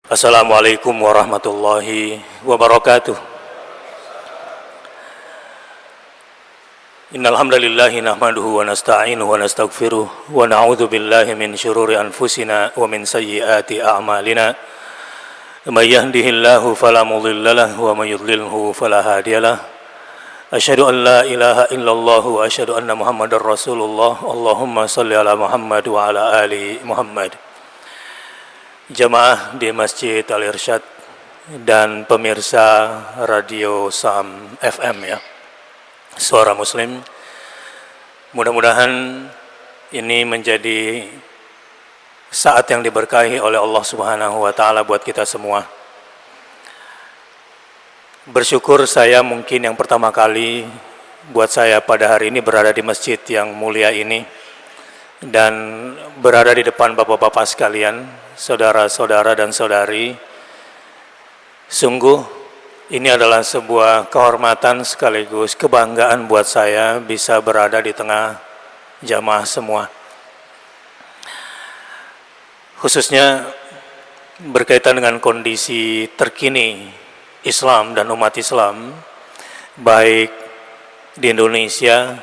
Assalamualaikum warahmatullahi wabarakatuh. Innal hamdalillahi nahmaduhu wa nasta'inuhu wa nastaghfiruh wa na'udzu billahi min syururi anfusina wa min sayyiati a'malina. May yahdihillahu fala mudhillalah wa may yudlilhu fala hadiyalah. Asyhadu an la ilaha illallah wa asyhadu anna Muhammadar Rasulullah. Allahumma shalli ala Muhammad wa ala ali Muhammad. Jamaah di Masjid Al-Irsyad dan pemirsa Radio Sam FM ya, Suara Muslim. Mudah-mudahan ini menjadi saat yang diberkahi oleh Allah Subhanahu wa taala buat kita semua. Bersyukur saya mungkin yang pertama kali buat saya pada hari ini berada di masjid yang mulia ini dan berada di depan bapak-bapak sekalian, saudara-saudara dan saudari. Sungguh ini adalah sebuah kehormatan sekaligus kebanggaan buat saya bisa berada di tengah jamaah semua. Khususnya berkaitan dengan kondisi terkini Islam dan umat Islam, baik di Indonesia,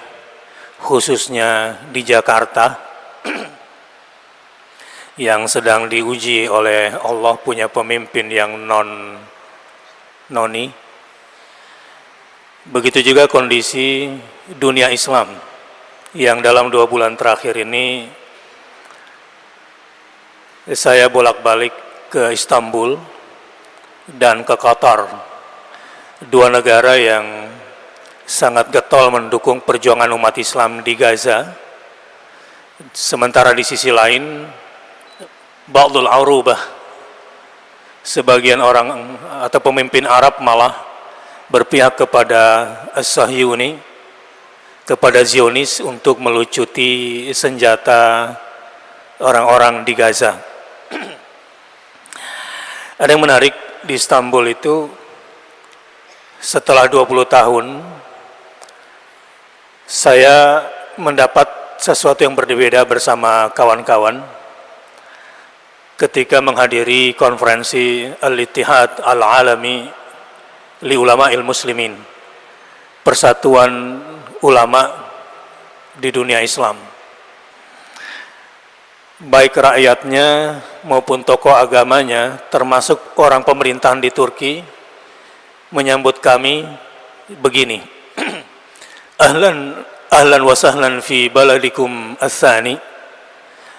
khususnya di Jakarta, yang sedang diuji oleh Allah punya pemimpin yang noni. Begitu juga kondisi dunia Islam yang dalam 2 bulan terakhir ini saya bolak-balik ke Istanbul dan ke Qatar, 2 negara yang sangat getol mendukung perjuangan umat Islam di Gaza. Sementara di sisi lain Ba'dul Arubah, sebagian orang atau pemimpin Arab malah berpihak kepada As-Sahyuni, kepada Zionis untuk melucuti senjata orang-orang di Gaza. Ada yang menarik di Istanbul itu, setelah 20 tahun saya mendapat sesuatu yang berbeda bersama kawan-kawan ketika menghadiri konferensi Al-Ittihad Al-Alami li Ulama'il Muslimin, persatuan ulama di dunia Islam. Baik rakyatnya maupun tokoh agamanya, termasuk orang pemerintahan di Turki, menyambut kami begini. Ahlan wa sahlan fi baladikum ats-tsani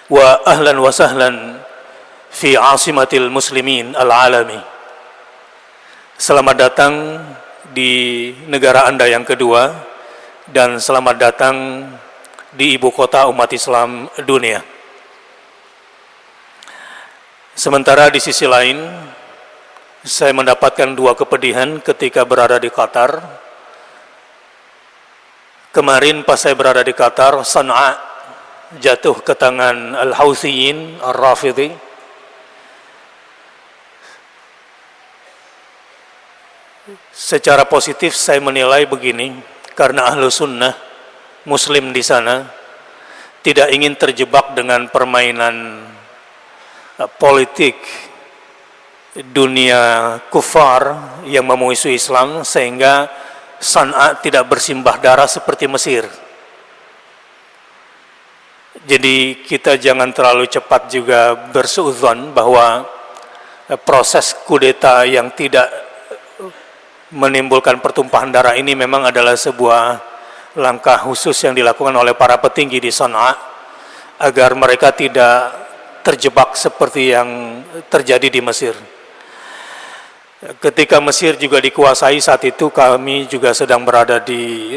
wa ahlan wa sahlan fi asimatil muslimin al-alami. Selamat datang di negara Anda yang kedua dan selamat datang di ibu kota umat Islam dunia. Sementara di sisi lain saya mendapatkan 2 kepedihan ketika berada di Qatar. Kemarin pas saya berada di Qatar, Sana'a jatuh ke tangan Al-Houtsiyin Ar-Rafidhi. Secara positif saya menilai begini, karena ahlu sunnah muslim di sana tidak ingin terjebak dengan permainan politik dunia kufar yang memusuhi Islam, sehingga Sana'a tidak bersimbah darah seperti Mesir. Jadi kita jangan terlalu cepat juga bersuudzon bahwa proses kudeta yang tidak menimbulkan pertumpahan darah ini memang adalah sebuah langkah khusus yang dilakukan oleh para petinggi di Sana'a agar mereka tidak terjebak seperti yang terjadi di Mesir. Ketika Mesir juga dikuasai saat itu, kami juga sedang berada di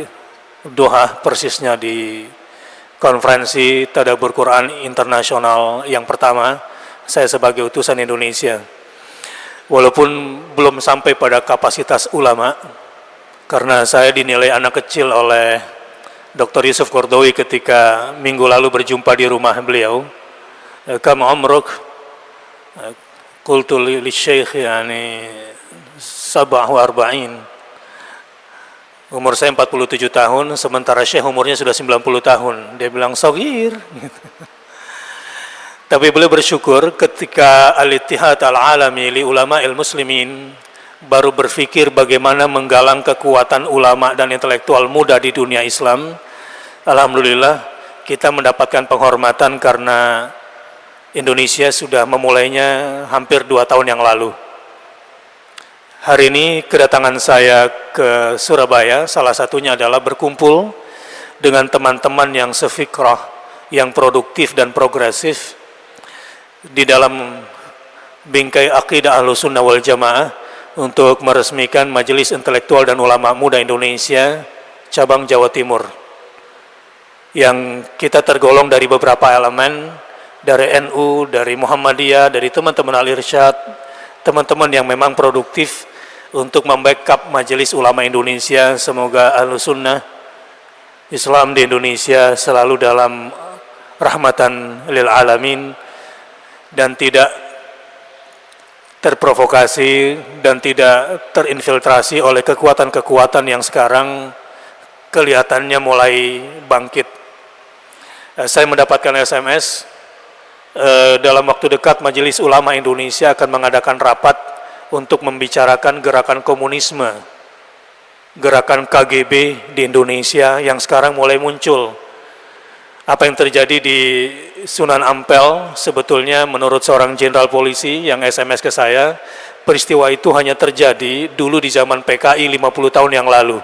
Doha, persisnya di konferensi Tadabbur Quran Internasional yang pertama, saya sebagai utusan Indonesia. Walaupun belum sampai pada kapasitas ulama, karena saya dinilai anak kecil oleh Dr. Yusuf Qaradawi ketika minggu lalu berjumpa di rumah beliau. Kam umruk? Qultu li syekh yani 47. Umur saya 47 tahun, sementara syekh umurnya sudah 90 tahun. Dia bilang, "Shaghir." Tapi beliau bersyukur ketika Al-Ittihad Al-Alami li Ulama'il Muslimin baru berpikir bagaimana menggalang kekuatan ulama dan intelektual muda di dunia Islam. Alhamdulillah kita mendapatkan penghormatan karena Indonesia sudah memulainya hampir 2 tahun yang lalu. Hari ini kedatangan saya ke Surabaya salah satunya adalah berkumpul dengan teman-teman yang sefikrah, yang produktif dan progresif di dalam bingkai akidah Ahlussunnah wal Jamaah untuk meresmikan Majelis Intelektual dan Ulama Muda Indonesia cabang Jawa Timur, yang kita tergolong dari beberapa elemen, dari NU, dari Muhammadiyah, dari teman-teman Al-Irsyad, teman-teman yang memang produktif untuk membackup Majelis Ulama Indonesia. Semoga Ahlussunnah Islam di Indonesia selalu dalam rahmatan lil alamin dan tidak terprovokasi dan tidak terinfiltrasi oleh kekuatan-kekuatan yang sekarang kelihatannya mulai bangkit. Saya mendapatkan SMS dalam waktu dekat Majelis Ulama Indonesia akan mengadakan rapat untuk membicarakan gerakan komunisme, gerakan KGB di Indonesia yang sekarang mulai muncul. Apa yang terjadi di Sunan Ampel sebetulnya menurut seorang jenderal polisi yang SMS ke saya, peristiwa itu hanya terjadi dulu di zaman PKI 50 tahun yang lalu,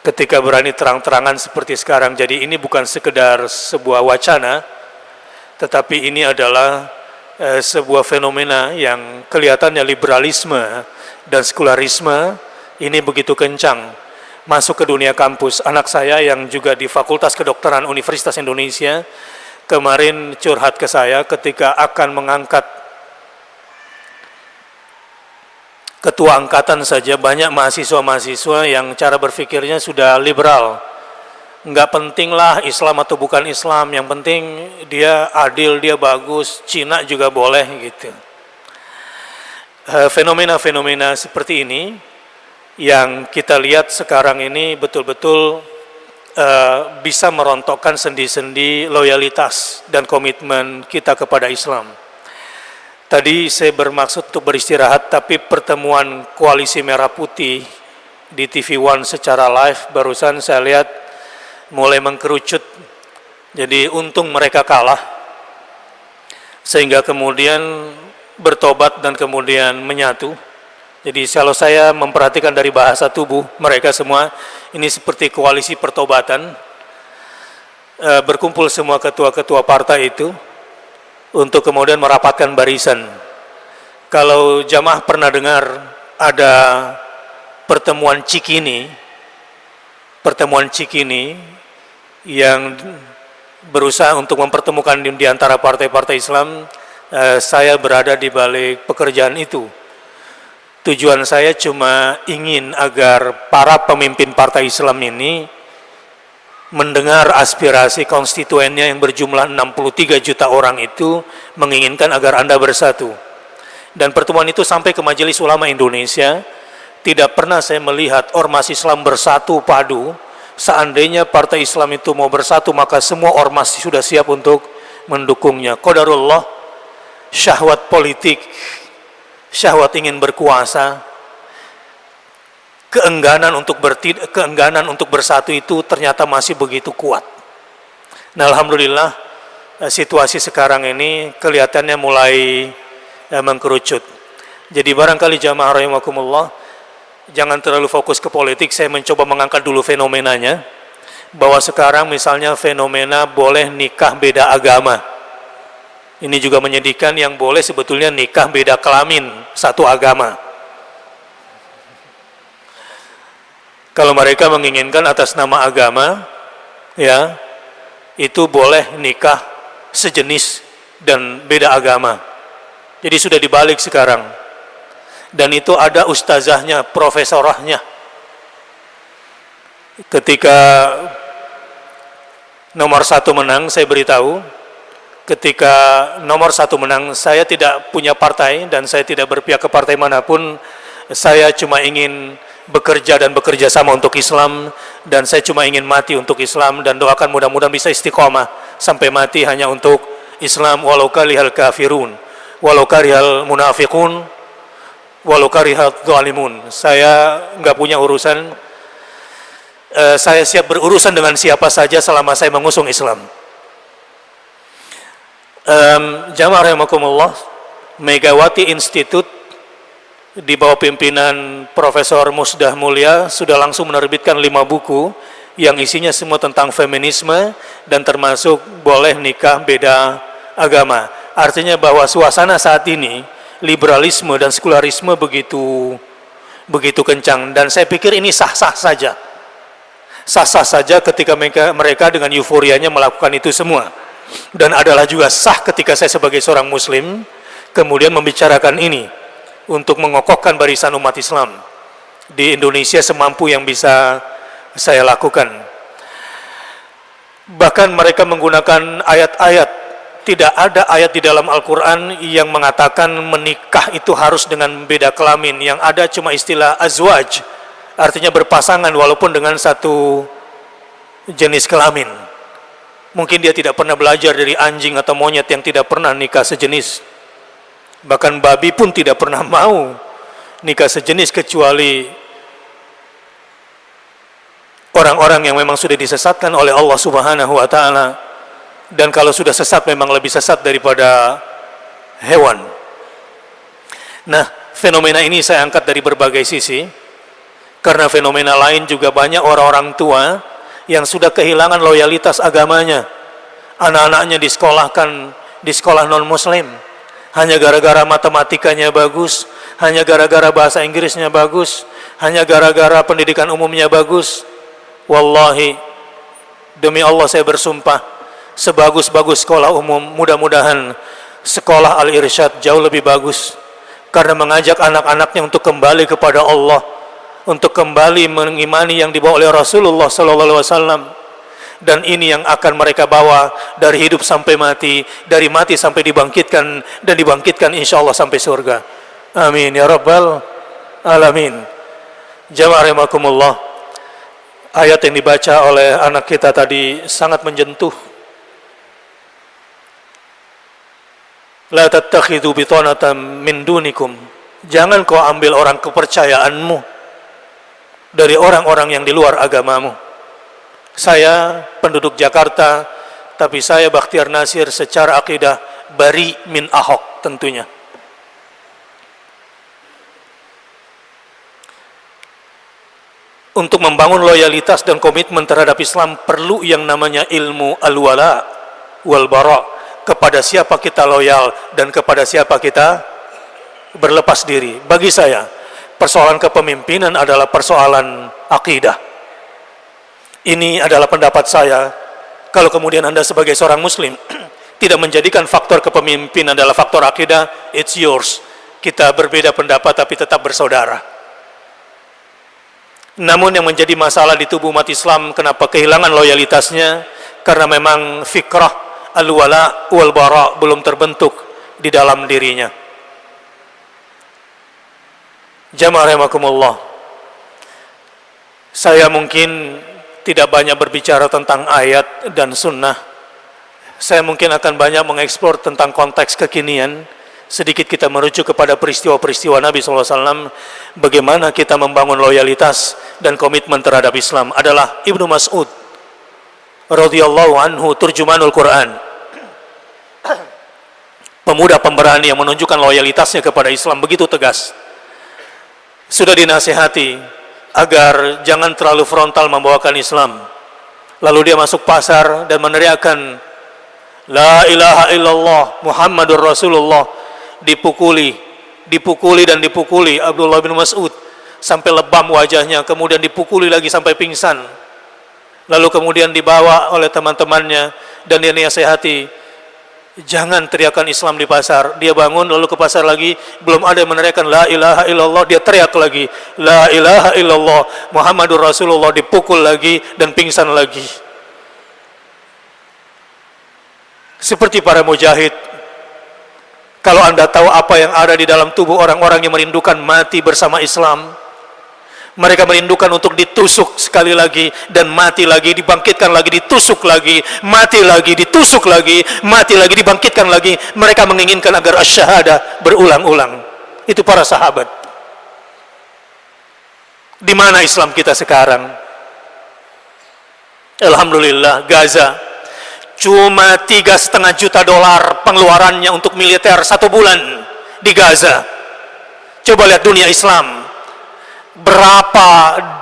ketika berani terang-terangan seperti sekarang. Jadi ini bukan sekedar sebuah wacana, tetapi ini adalah sebuah fenomena yang kelihatannya liberalisme dan sekularisme ini begitu kencang masuk ke dunia kampus. Anak saya yang juga di Fakultas Kedokteran Universitas Indonesia kemarin curhat ke saya ketika akan mengangkat ketua angkatan saja banyak mahasiswa-mahasiswa yang cara berpikirnya sudah liberal. Enggak penting lah Islam atau bukan Islam, yang penting dia adil, dia bagus, Cina juga boleh gitu. Fenomena-fenomena seperti ini yang kita lihat sekarang ini betul-betul bisa merontokkan sendi-sendi loyalitas dan komitmen kita kepada Islam. Tadi saya bermaksud untuk beristirahat, tapi pertemuan Koalisi Merah Putih di TV One secara live barusan saya lihat mulai mengkerucut. Jadi untung mereka kalah sehingga kemudian bertobat dan kemudian menyatu. Jadi kalau saya memperhatikan dari bahasa tubuh mereka semua ini seperti koalisi pertobatan, berkumpul semua ketua-ketua partai itu untuk kemudian merapatkan barisan. Kalau jamaah pernah dengar ada pertemuan Cikini yang berusaha untuk mempertemukan di antara partai-partai Islam, saya berada di balik pekerjaan itu. Tujuan saya cuma ingin agar para pemimpin partai Islam ini mendengar aspirasi konstituennya yang berjumlah 63 juta orang itu menginginkan agar Anda bersatu. Dan pertemuan itu sampai ke Majelis Ulama Indonesia. Tidak pernah saya melihat ormas Islam bersatu padu. Seandainya partai Islam itu mau bersatu, maka semua ormas sudah siap untuk mendukungnya. Qadarullah, syahwat politik, syahwat ingin berkuasa, keengganan untuk bersatu itu ternyata masih begitu kuat. Nah, alhamdulillah situasi sekarang ini kelihatannya mulai mengkerucut. Jadi barangkali jamaah rahimakumullah, jangan terlalu fokus ke politik. Saya mencoba mengangkat dulu fenomenanya, bahwa sekarang misalnya fenomena boleh nikah beda agama. Ini juga menyedihkan, yang boleh sebetulnya nikah beda kelamin satu agama. Kalau mereka menginginkan atas nama agama, ya, itu boleh nikah sejenis dan beda agama. Jadi sudah dibalik sekarang. Dan itu ada ustazahnya, profesorahnya. Ketika nomor 1 menang, saya beritahu, ketika nomor 1 menang, saya tidak punya partai dan saya tidak berpihak ke partai manapun. Saya cuma ingin bekerja dan bekerja sama untuk Islam, dan saya cuma ingin mati untuk Islam, dan doakan mudah-mudahan bisa istiqomah sampai mati hanya untuk Islam walau karihal kafirun, walau karihal munafiqun, walau karihal zalimun. Saya nggak punya urusan, saya siap berurusan dengan siapa saja selama saya mengusung Islam. Jamaah rahimakumullah, Megawati Institute di bawah pimpinan Profesor Musdah Mulia sudah langsung menerbitkan 5 buku yang isinya semua tentang feminisme dan termasuk boleh nikah beda agama. Artinya bahwa suasana saat ini liberalisme dan sekularisme begitu kencang, dan saya pikir ini sah-sah saja. Sah-sah saja ketika mereka dengan euforianya melakukan itu semua. Dan adalah juga sah ketika saya sebagai seorang muslim kemudian membicarakan ini untuk mengokohkan barisan umat Islam di Indonesia semampu yang bisa saya lakukan. Bahkan mereka menggunakan ayat-ayat, tidak ada ayat di dalam Al-Quran yang mengatakan menikah itu harus dengan beda kelamin. Yang ada cuma istilah azwaj, artinya berpasangan walaupun dengan satu jenis kelamin. Mungkin dia tidak pernah belajar dari anjing atau monyet yang tidak pernah nikah sejenis. Bahkan babi pun tidak pernah mau nikah sejenis kecuali orang-orang yang memang sudah disesatkan oleh Allah Subhanahu wa Ta'ala. Dan kalau sudah sesat memang lebih sesat daripada hewan. Nah, fenomena ini saya angkat dari berbagai sisi, karena fenomena lain juga banyak orang-orang tua yang sudah kehilangan loyalitas agamanya. Anak-anaknya disekolahkan di sekolah non-muslim hanya gara-gara matematikanya bagus, hanya gara-gara bahasa Inggrisnya bagus, hanya gara-gara pendidikan umumnya bagus. Wallahi, demi Allah saya bersumpah, sebagus-bagus sekolah umum, mudah-mudahan sekolah Al-Irsyad jauh lebih bagus, karena mengajak anak-anaknya untuk kembali kepada Allah, untuk kembali mengimani yang dibawa oleh Rasulullah SAW. Dan ini yang akan mereka bawa dari hidup sampai mati, dari mati sampai dibangkitkan, dan dibangkitkan insya Allah sampai surga. Amin ya rabbal alamin. Jamaah rahimakumullah, ayat yang dibaca oleh anak kita tadi sangat menyentuh. La tattakhidhu bitanatan min dunikum, jangan kau ambil orang kepercayaanmu dari orang-orang yang di luar agamamu. Saya penduduk Jakarta, tapi saya Bakhtiar Nasir secara akidah bari min Ahok tentunya. Untuk membangun loyalitas dan komitmen terhadap Islam perlu yang namanya ilmu al-wala wal bara. Kepada siapa kita loyal dan kepada siapa kita berlepas diri. Bagi saya, persoalan kepemimpinan adalah persoalan akidah. Ini adalah pendapat saya. Kalau kemudian Anda sebagai seorang muslim tidak menjadikan faktor kepemimpinan adalah faktor akidah, it's yours. Kita berbeda pendapat tapi tetap bersaudara. Namun yang menjadi masalah di tubuh umat Islam, kenapa kehilangan loyalitasnya? Karena memang fikrah al-wala wal bara belum terbentuk di dalam dirinya. Jamaah rahimakumullah, saya mungkin tidak banyak berbicara tentang ayat dan sunnah. Saya mungkin akan banyak mengeksplor tentang konteks kekinian. Sedikit kita merujuk kepada peristiwa-peristiwa Nabi SAW. Bagaimana kita membangun loyalitas dan komitmen terhadap Islam. Adalah Ibnu Mas'ud radhiyallahu anhu, turjumanul Quran, pemuda pemberani yang menunjukkan loyalitasnya kepada Islam begitu tegas. Sudah dinasihati agar jangan terlalu frontal membawakan Islam. Lalu dia masuk pasar dan meneriakkan La ilaha illallah Muhammadur Rasulullah. Dipukuli dan dipukuli Abdullah bin Mas'ud sampai lebam wajahnya, kemudian dipukuli lagi sampai pingsan. Lalu kemudian dibawa oleh teman-temannya dan dia nasihati, jangan teriakan Islam di pasar. Dia bangun lalu ke pasar lagi, belum ada yang meneriakkan La ilaha illallah, dia teriak lagi La ilaha illallah Muhammadur Rasulullah, dipukul lagi dan pingsan lagi. Seperti para mujahid, kalau Anda tahu apa yang ada di dalam tubuh orang-orang yang merindukan mati bersama Islam, Mereka merindukan untuk ditusuk sekali lagi dan mati lagi, dibangkitkan lagi, ditusuk lagi, mati lagi, ditusuk lagi, mati lagi, dibangkitkan lagi. Mereka menginginkan agar asyhadah berulang-ulang. Itu para sahabat. Di mana Islam kita sekarang? Alhamdulillah, Gaza cuma $3,5 juta pengeluarannya untuk militer 1 bulan di Gaza. Coba lihat dunia Islam, berapa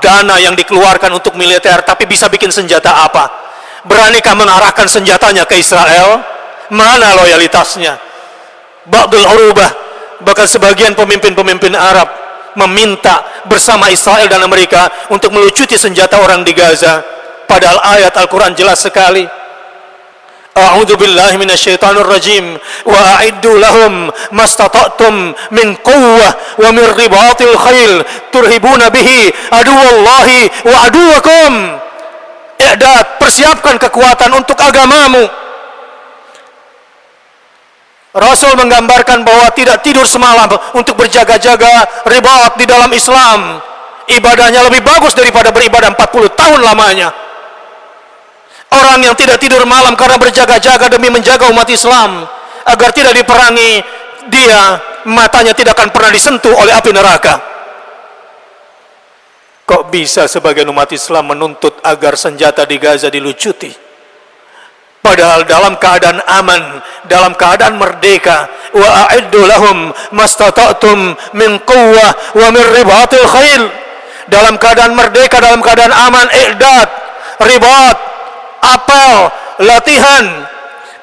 dana yang dikeluarkan untuk militer, tapi bisa bikin senjata apa? Beranikah mengarahkan senjatanya ke Israel? Mana loyalitasnya? Ba'dul urubah, bahkan sebagian pemimpin-pemimpin Arab meminta bersama Israel dan Amerika untuk melucuti senjata orang di Gaza, padahal ayat Al-Quran jelas sekali. A'udzu billahi minasyaitonir rajim wa a'iddu lahum mastata'tum min quwwah wa min ribatil khail turhibuna bihi aduwallahi wa aduwakum. I'dad, persiapkan kekuatan untuk agamamu. Rasul menggambarkan bahwa tidak tidur semalam untuk berjaga-jaga. Ribat di dalam Islam, ibadahnya lebih bagus daripada beribadah 40 tahun lamanya. Orang yang tidak tidur malam karena berjaga-jaga demi menjaga umat Islam agar tidak diperangi, dia matanya tidak akan pernah disentuh oleh api neraka. Kok bisa sebagian umat Islam menuntut agar senjata di Gaza dilucuti? Padahal dalam keadaan aman, dalam keadaan merdeka. Wa a'iddu lahum mastata'tum min quwwah wa min ribatil khail. Dalam keadaan merdeka, dalam keadaan aman, i'dad, ribat, apel, latihan.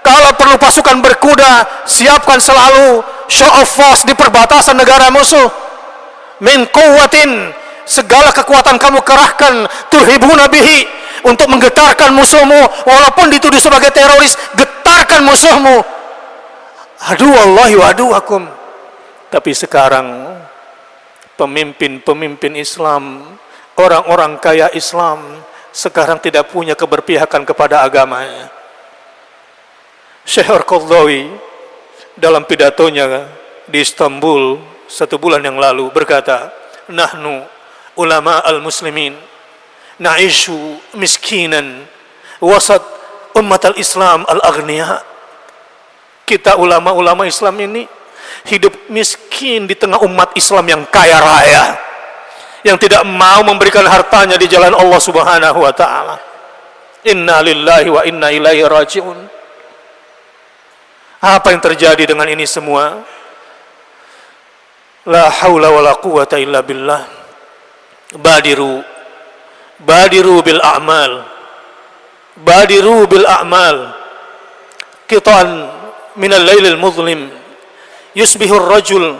Kalau perlu pasukan berkuda, siapkan selalu show of force di perbatasan negara musuh. Min quwwatin, segala kekuatan kamu kerahkan, turhibuna bihi, untuk menggetarkan musuhmu. Walaupun dituduh sebagai teroris, getarkan musuhmu. Aduwallahi wa aduwakum. Tapi sekarang pemimpin-pemimpin Islam, orang-orang kaya Islam, sekarang tidak punya keberpihakan kepada agamanya. Syekh Al-Qaradawi dalam pidatonya di Istanbul 1 bulan yang lalu berkata, nahnu ulama al-muslimin na'ishu miskinan wasat ummat al-islam al-aghniya. Kita ulama-ulama Islam ini hidup miskin di tengah umat Islam yang kaya raya, yang tidak mau memberikan hartanya di jalan Allah Subhanahu wa ta'ala. Inna lillahi wa inna ilaihi raji'un. Apa yang terjadi dengan ini semua? La haula wa la quwata illa billah. Badiru bil a'mal. Badiru bil a'mal. Qitan minal lailil muzlim. Yusbihur rajul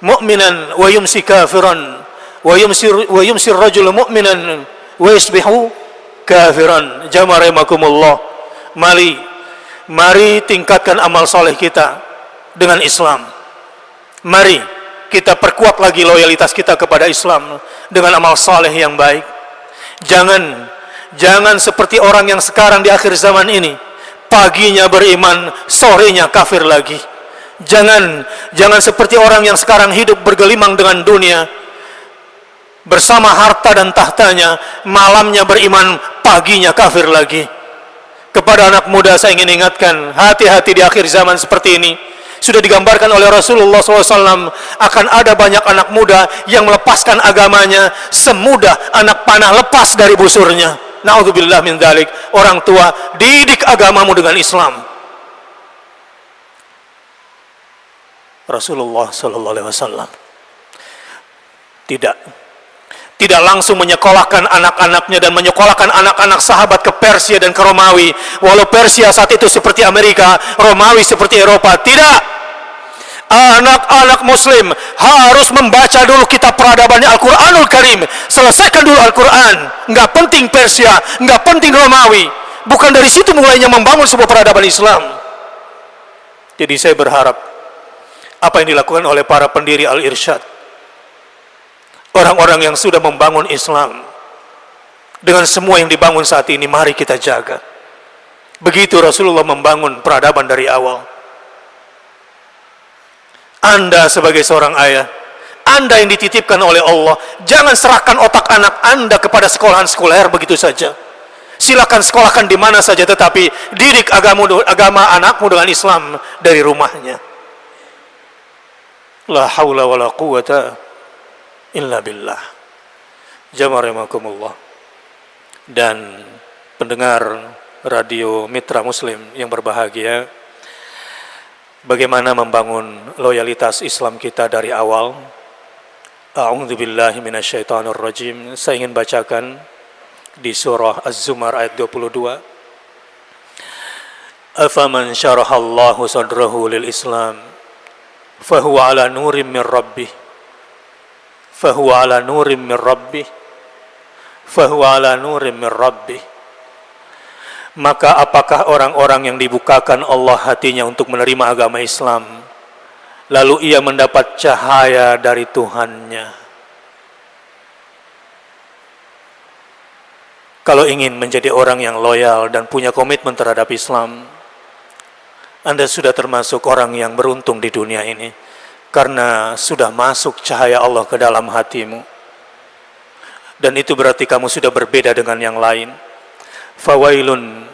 mu'minan wa yumsi kafiran. Wa yumsir rajul mu'minan wa yusbihu kafiran. Jamarahimakumullah. Mari tingkatkan amal soleh kita dengan Islam. Mari kita perkuat lagi loyalitas kita kepada Islam dengan amal soleh yang baik. Jangan seperti orang yang sekarang di akhir zaman ini, paginya beriman, sorenya kafir lagi. Jangan seperti orang yang sekarang hidup bergelimang dengan dunia, bersama harta dan tahtanya, malamnya beriman, paginya kafir lagi. Kepada anak muda saya ingin ingatkan, hati-hati di akhir zaman seperti ini. Sudah digambarkan oleh Rasulullah SAW, akan ada banyak anak muda yang melepaskan agamanya semudah anak panah lepas dari busurnya. Na'udzubillah min dzalik. Orang tua, didik agamamu dengan Islam. Rasulullah SAW tidak langsung menyekolahkan anak-anaknya dan menyekolahkan anak-anak sahabat ke Persia dan ke Romawi. Walau Persia saat itu seperti Amerika, Romawi seperti Eropa. Tidak. Anak-anak muslim harus membaca dulu kitab peradabannya Al-Quranul Karim. Selesaikan dulu Al-Quran. Nggak penting Persia, nggak penting Romawi. Bukan dari situ mulainya membangun sebuah peradaban Islam. Jadi saya berharap apa yang dilakukan oleh para pendiri Al-Irsyad, orang-orang yang sudah membangun Islam, dengan semua yang dibangun saat ini, mari kita jaga. Begitu Rasulullah membangun peradaban dari awal. Anda sebagai seorang ayah, Anda yang dititipkan oleh Allah. Jangan serahkan otak anak Anda kepada sekolahan sekuler begitu saja. Silakan sekolahkan di mana saja, tetapi didik agama anakmu dengan Islam dari rumahnya. La haula wa la quwata illa billah. Jamarahimakumullah. Dan pendengar radio Mitra Muslim yang berbahagia, bagaimana membangun loyalitas Islam kita dari awal? A'udzubillahi minasyaitonir rajim. Saya ingin bacakan di surah Az-Zumar ayat 22. Afaman syarahallahu sadrahu lil Islam fahuwa ala nurim min rabbih fahuwa ala nurim min rabbih fahuwa ala nurim min rabbih. Maka apakah orang-orang yang dibukakan Allah hatinya untuk menerima agama Islam, lalu ia mendapat cahaya dari Tuhannya? Kalau ingin menjadi orang yang loyal dan punya komitmen terhadap Islam, Anda sudah termasuk orang yang beruntung di dunia ini, karena sudah masuk cahaya Allah ke dalam hatimu. Dan itu berarti kamu sudah berbeda dengan yang lain. Fawailun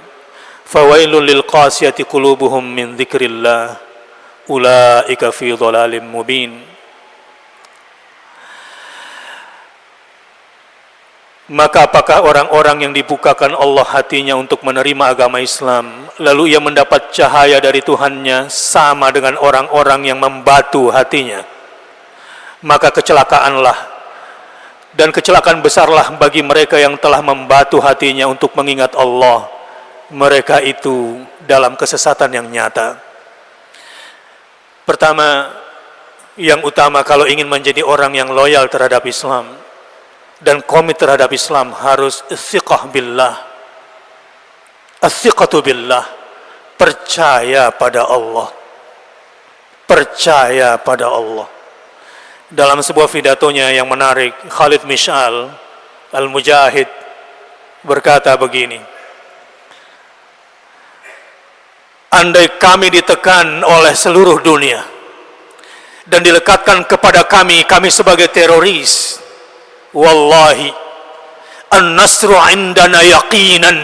lil qasiyati qulubuhum min dzikrillah ulaika fi dhalalim mubin. Maka apakah orang-orang yang dibukakan Allah hatinya untuk menerima agama Islam, lalu ia mendapat cahaya dari Tuhannya, sama dengan orang-orang yang membatu hatinya? Maka kecelakaanlah dan kecelakaan besarlah bagi mereka yang telah membatu hatinya untuk mengingat Allah. Mereka itu dalam kesesatan yang nyata. Pertama, yang utama kalau ingin menjadi orang yang loyal terhadap Islam dan komit terhadap Islam, harus thiqah billah. Athiqatu billah, percaya pada Allah. Percaya pada Allah. Dalam sebuah pidatonya yang menarik, Khalid Mish'al Al-Mujahid berkata begini: andai kami ditekan oleh seluruh dunia dan dilekatkan kepada kami sebagai teroris, wallahi an-nasru indana yaqinan.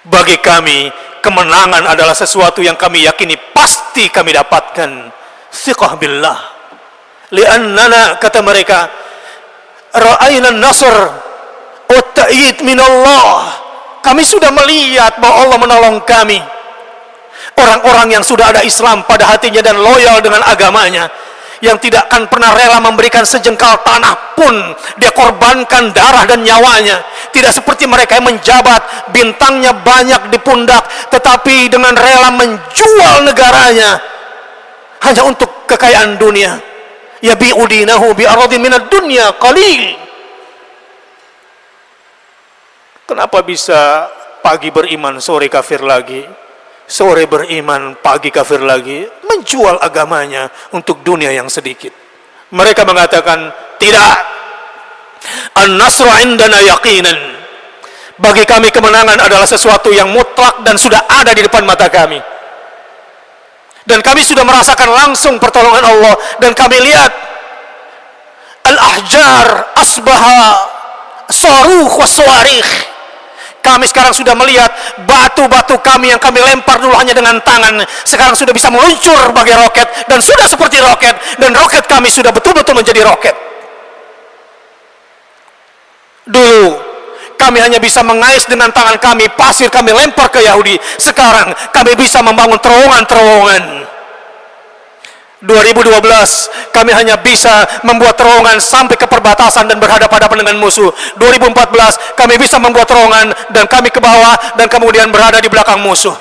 Bagi kami kemenangan adalah sesuatu yang kami yakini pasti kami dapatkan. Thiqah billah. Liannana, kata mereka, ra'ayna an-nasr wa ta'yid min Allah. Kami sudah melihat bahwa Allah menolong kami. Orang-orang yang sudah ada Islam pada hatinya dan loyal dengan agamanya, yang tidak akan pernah rela memberikan sejengkal tanah pun, dia korbankan darah dan nyawanya. Tidak seperti mereka yang menjabat, bintangnya banyak di pundak, tetapi dengan rela menjual negaranya hanya untuk kekayaan dunia. Yabi'u dinahu bi'aradin minad dunya qalil. Kenapa bisa pagi beriman, sore kafir lagi? Sore beriman, pagi kafir lagi, menjual agamanya untuk dunia yang sedikit. Mereka mengatakan, tidak. An-nasru indana yaqinan. Bagi kami kemenangan adalah sesuatu yang mutlak dan sudah ada di depan mata kami. Dan kami sudah merasakan langsung pertolongan Allah. Dan kami lihat al-ahjar asbaha sarukh wa sawarikh. Kami sekarang sudah melihat batu-batu kami yang kami lempar dulu hanya dengan tangan, sekarang sudah bisa meluncur bagai roket, dan sudah seperti roket, dan roket kami sudah betul-betul menjadi roket. Dulu kami hanya bisa mengais dengan tangan kami, pasir kami lempar ke Yahudi. Sekarang kami bisa membangun terowongan-terowongan. 2012 kami hanya bisa membuat terowongan sampai ke perbatasan dan berhadapan-hadapan dengan musuh. 2014 kami bisa membuat terowongan dan kami ke bawah dan kemudian berada di belakang musuh.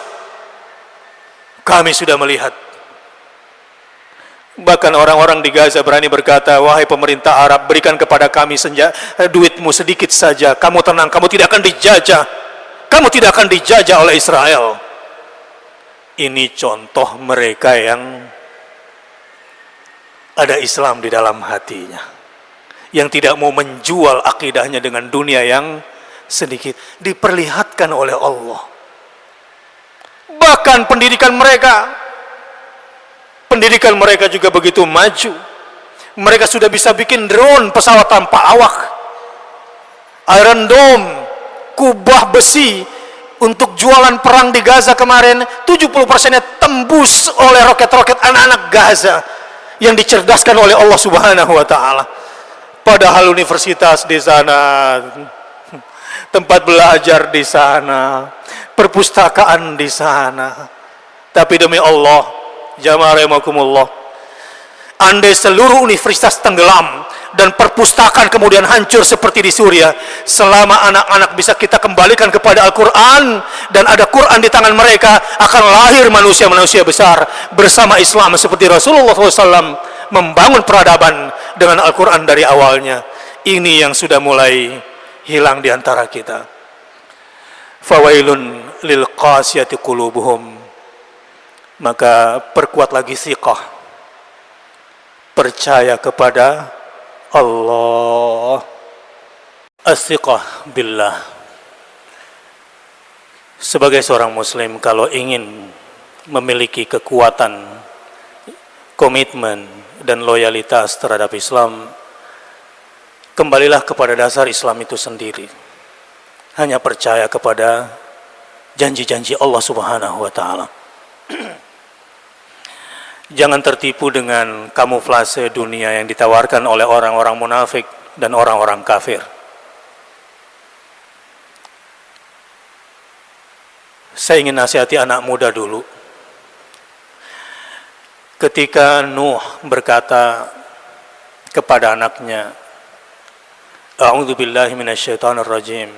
Kami sudah melihat. Bahkan orang-orang di Gaza berani berkata, wahai pemerintah Arab, berikan kepada kami duitmu sedikit saja. Kamu tenang, kamu tidak akan dijajah. Kamu tidak akan dijajah oleh Israel. Ini contoh mereka yang ada Islam di dalam hatinya, yang tidak mau menjual akidahnya dengan dunia yang sedikit. Diperlihatkan oleh Allah. Bahkan pendidikan mereka juga begitu maju. Mereka sudah bisa bikin drone, pesawat tanpa awak, Iron Dome, kubah besi untuk jualan perang di Gaza kemarin. 70%-nya tembus oleh roket-roket anak-anak Gaza yang dicerdaskan oleh Allah Subhanahu wa taala. Padahal universitas di sana, tempat belajar di sana, perpustakaan di sana. Tapi demi Allah, jamaah rahimakumullah, andai seluruh universitas tenggelam dan perpustakaan kemudian hancur seperti di Suriah, selama anak-anak bisa kita kembalikan kepada Al-Quran dan ada Quran di tangan mereka, akan lahir manusia-manusia besar bersama Islam seperti Rasulullah SAW membangun peradaban dengan Al-Quran dari awalnya. Ini yang sudah mulai hilang di antara kita. Fawailun lil qasiyati qulubuhum. Maka perkuat lagi thiqah, percaya kepada Allah, as-thiqah billah. Sebagai seorang muslim, kalau ingin memiliki kekuatan, komitmen dan loyalitas terhadap Islam, kembalilah kepada dasar Islam itu sendiri. Hanya percaya kepada janji-janji Allah Subhanahu wa taala. Jangan tertipu dengan kamuflase dunia yang ditawarkan oleh orang-orang munafik dan orang-orang kafir. Saya ingin nasihati anak muda dulu. Ketika Nuh berkata kepada anaknya, A'udzu billahi minasyaitonir rajim.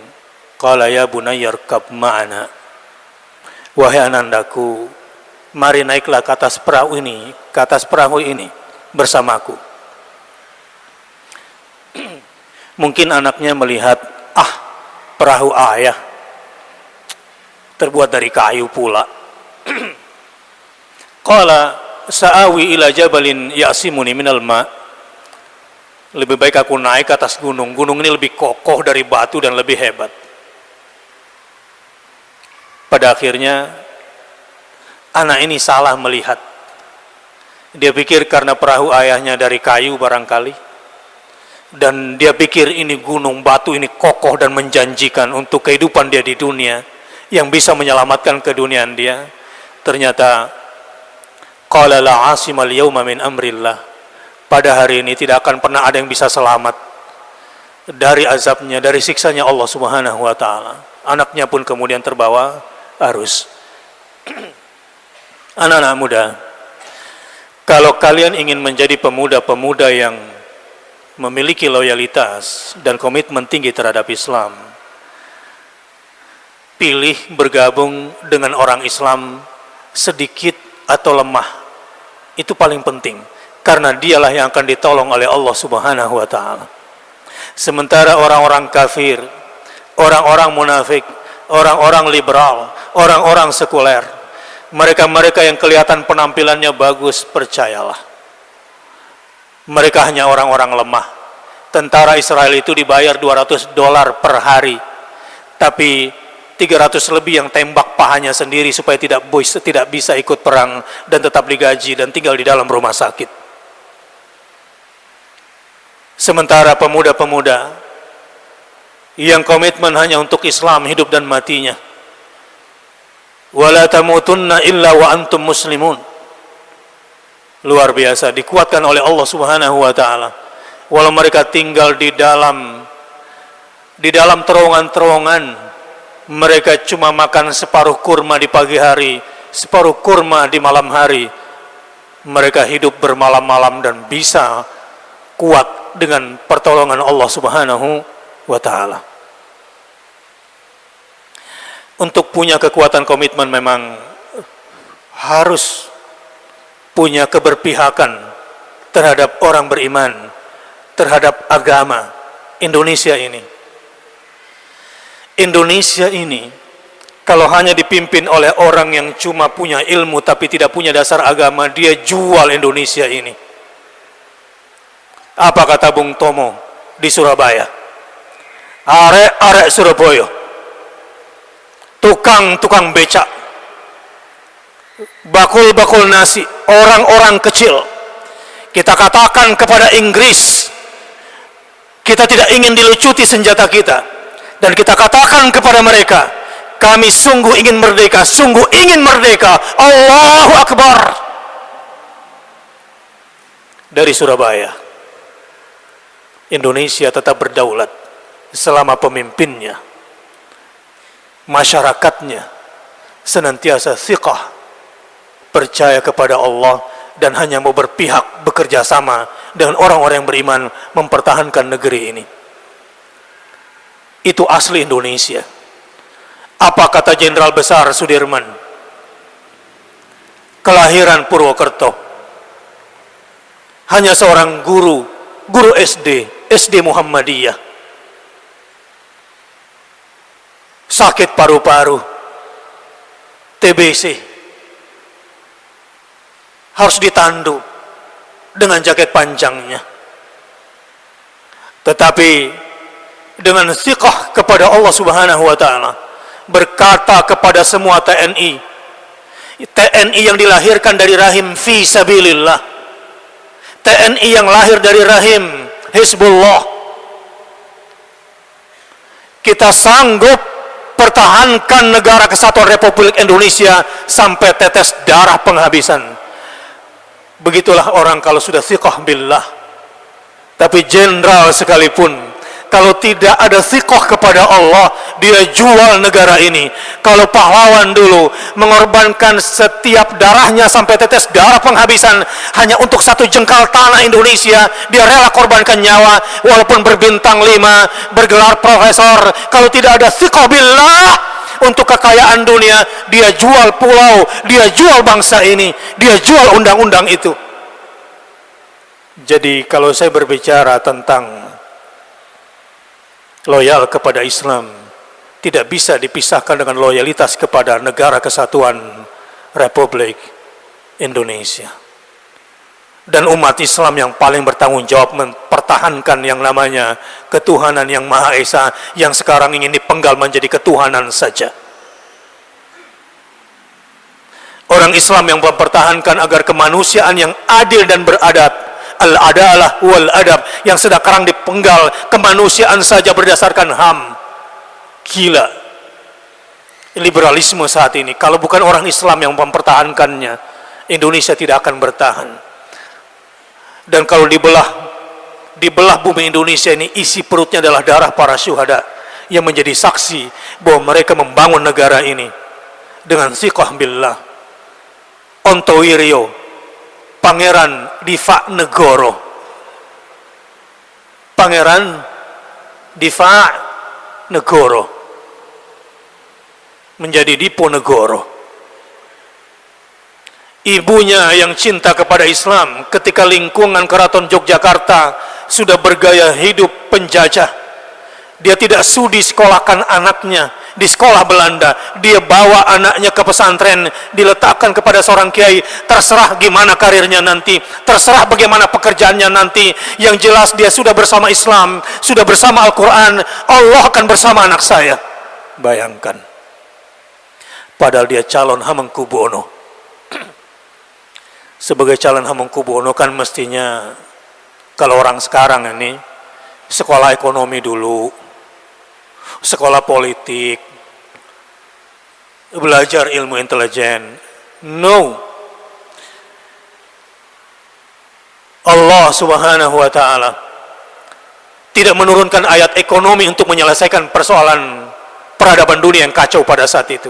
Qala ya bunayya irkab ma'ana. Wahai anandaku, mari naiklah ke atas perahu ini bersamaku. Mungkin anaknya melihat, perahu ayah terbuat dari kayu pula. Qala sa'awi ila jabalin ya'simuni minal ma'. Lebih baik aku naik ke atas gunung. Gunung ini lebih kokoh dari batu dan lebih hebat. Pada akhirnya anak ini salah melihat. Dia pikir karena perahu ayahnya dari kayu barangkali, dan dia pikir ini gunung batu ini kokoh dan menjanjikan untuk kehidupan dia di dunia, yang bisa menyelamatkan keduniaan dia. Ternyata qala la asimal yawma min amrillah. Pada hari ini tidak akan pernah ada yang bisa selamat dari azabnya, dari siksanya Allah Subhanahu wa taala. Anaknya pun kemudian terbawa arus. Anak-anak muda, kalau kalian ingin menjadi pemuda-pemuda yang memiliki loyalitas dan komitmen tinggi terhadap Islam, pilih bergabung dengan orang Islam sedikit atau lemah. Itu paling penting, karena dialah yang akan ditolong oleh Allah Subhanahu wa taala. Sementara orang-orang kafir, orang-orang munafik, orang-orang liberal, orang-orang sekuler, mereka-mereka yang kelihatan penampilannya bagus, percayalah, mereka hanya orang-orang lemah. Tentara Israel itu dibayar $200 per hari, tapi 300 lebih yang tembak pahanya sendiri supaya tidak bisa ikut perang dan tetap digaji dan tinggal di dalam rumah sakit. Sementara pemuda-pemuda yang komitmen hanya untuk Islam hidup dan matinya, wala tamutunna illa wa antum muslimun, luar biasa, dikuatkan oleh Allah Subhanahu wa taala. Walau mereka tinggal di dalam terowongan-terowongan, mereka cuma makan separuh kurma di pagi hari, separuh kurma di malam hari, mereka hidup bermalam-malam dan bisa kuat dengan pertolongan Allah Subhanahu wa taala. Untuk punya kekuatan komitmen memang harus punya keberpihakan terhadap orang beriman, terhadap agama. Indonesia ini kalau hanya dipimpin oleh orang yang cuma punya ilmu tapi tidak punya dasar agama, dia jual Indonesia ini. Apa kata Bung Tomo di Surabaya? Arek-arek Surabaya, tukang-tukang becak, bakul-bakul nasi, orang-orang kecil, Kita katakan kepada Inggris, kita tidak ingin dilucuti senjata kita. Dan kita katakan kepada mereka, kami sungguh ingin merdeka, sungguh ingin merdeka. Allahu Akbar. Dari Surabaya, Indonesia tetap berdaulat selama pemimpinnya, masyarakatnya senantiasa thiqah, percaya kepada Allah, dan hanya mau berpihak, bekerja sama dengan orang-orang yang beriman mempertahankan negeri ini. Itu asli Indonesia. Apa kata Jenderal Besar Sudirman? Kelahiran Purwokerto. Hanya seorang guru SD Muhammadiyah. Sakit paru-paru, TBC. Harus ditandu dengan jaket panjangnya. Tetapi dengan thiqah kepada Allah Subhanahu wa taala, berkata kepada semua TNI yang dilahirkan dari rahim fi sabilillah, TNI yang lahir dari rahim Hizbullah, kita sanggup pertahankan negara kesatuan Republik Indonesia sampai tetes darah penghabisan. Begitulah orang kalau sudah thiqah billah. Tapi jenderal sekalipun, kalau tidak ada thiqah kepada Allah, dia jual negara ini. Kalau pahlawan dulu mengorbankan setiap darahnya sampai tetes darah penghabisan hanya untuk satu jengkal tanah Indonesia, dia rela korbankan nyawa walaupun berbintang 5, bergelar profesor. Kalau tidak ada thiqah billah, untuk kekayaan dunia, dia jual pulau, dia jual bangsa ini, dia jual undang-undang itu. Jadi kalau saya berbicara tentang loyal kepada Islam, tidak bisa dipisahkan dengan loyalitas kepada negara kesatuan Republik Indonesia. Dan umat Islam yang paling bertanggung jawab mempertahankan yang namanya ketuhanan yang Maha Esa, yang sekarang ingin dipenggal menjadi ketuhanan saja. Orang Islam yang mempertahankan agar kemanusiaan yang adil dan beradab, al-adalah wal adab, yang sekarang dipenggal kemanusiaan saja berdasarkan HAM. Gila liberalisme saat ini. Kalau bukan orang Islam yang mempertahankannya, Indonesia tidak akan bertahan. Dan kalau dibelah bumi Indonesia ini, isi perutnya adalah darah para syuhada yang menjadi saksi bahwa mereka membangun negara ini dengan thiqah billah. Ontowirio, Pangeran Diponegoro, Pangeran Diponegoro menjadi Diponegoro. Ibunya yang cinta kepada Islam ketika lingkungan Keraton Yogyakarta sudah bergaya hidup penjajah, dia tidak sudi sekolahkan anaknya di sekolah Belanda. Dia bawa anaknya ke pesantren, diletakkan kepada seorang kiai. Terserah gimana karirnya nanti, terserah bagaimana pekerjaannya nanti, yang jelas dia sudah bersama Islam, sudah bersama Al-Quran. Allah akan bersama anak saya. Bayangkan, padahal dia calon Hamengkubuwono. Sebagai calon Hamengkubuwono kan mestinya, kalau orang sekarang ini, sekolah ekonomi dulu, sekolah politik, belajar ilmu intelijen. No. Allah Subhanahu wa ta'ala tidak menurunkan ayat ekonomi untuk menyelesaikan persoalan peradaban dunia yang kacau pada saat itu.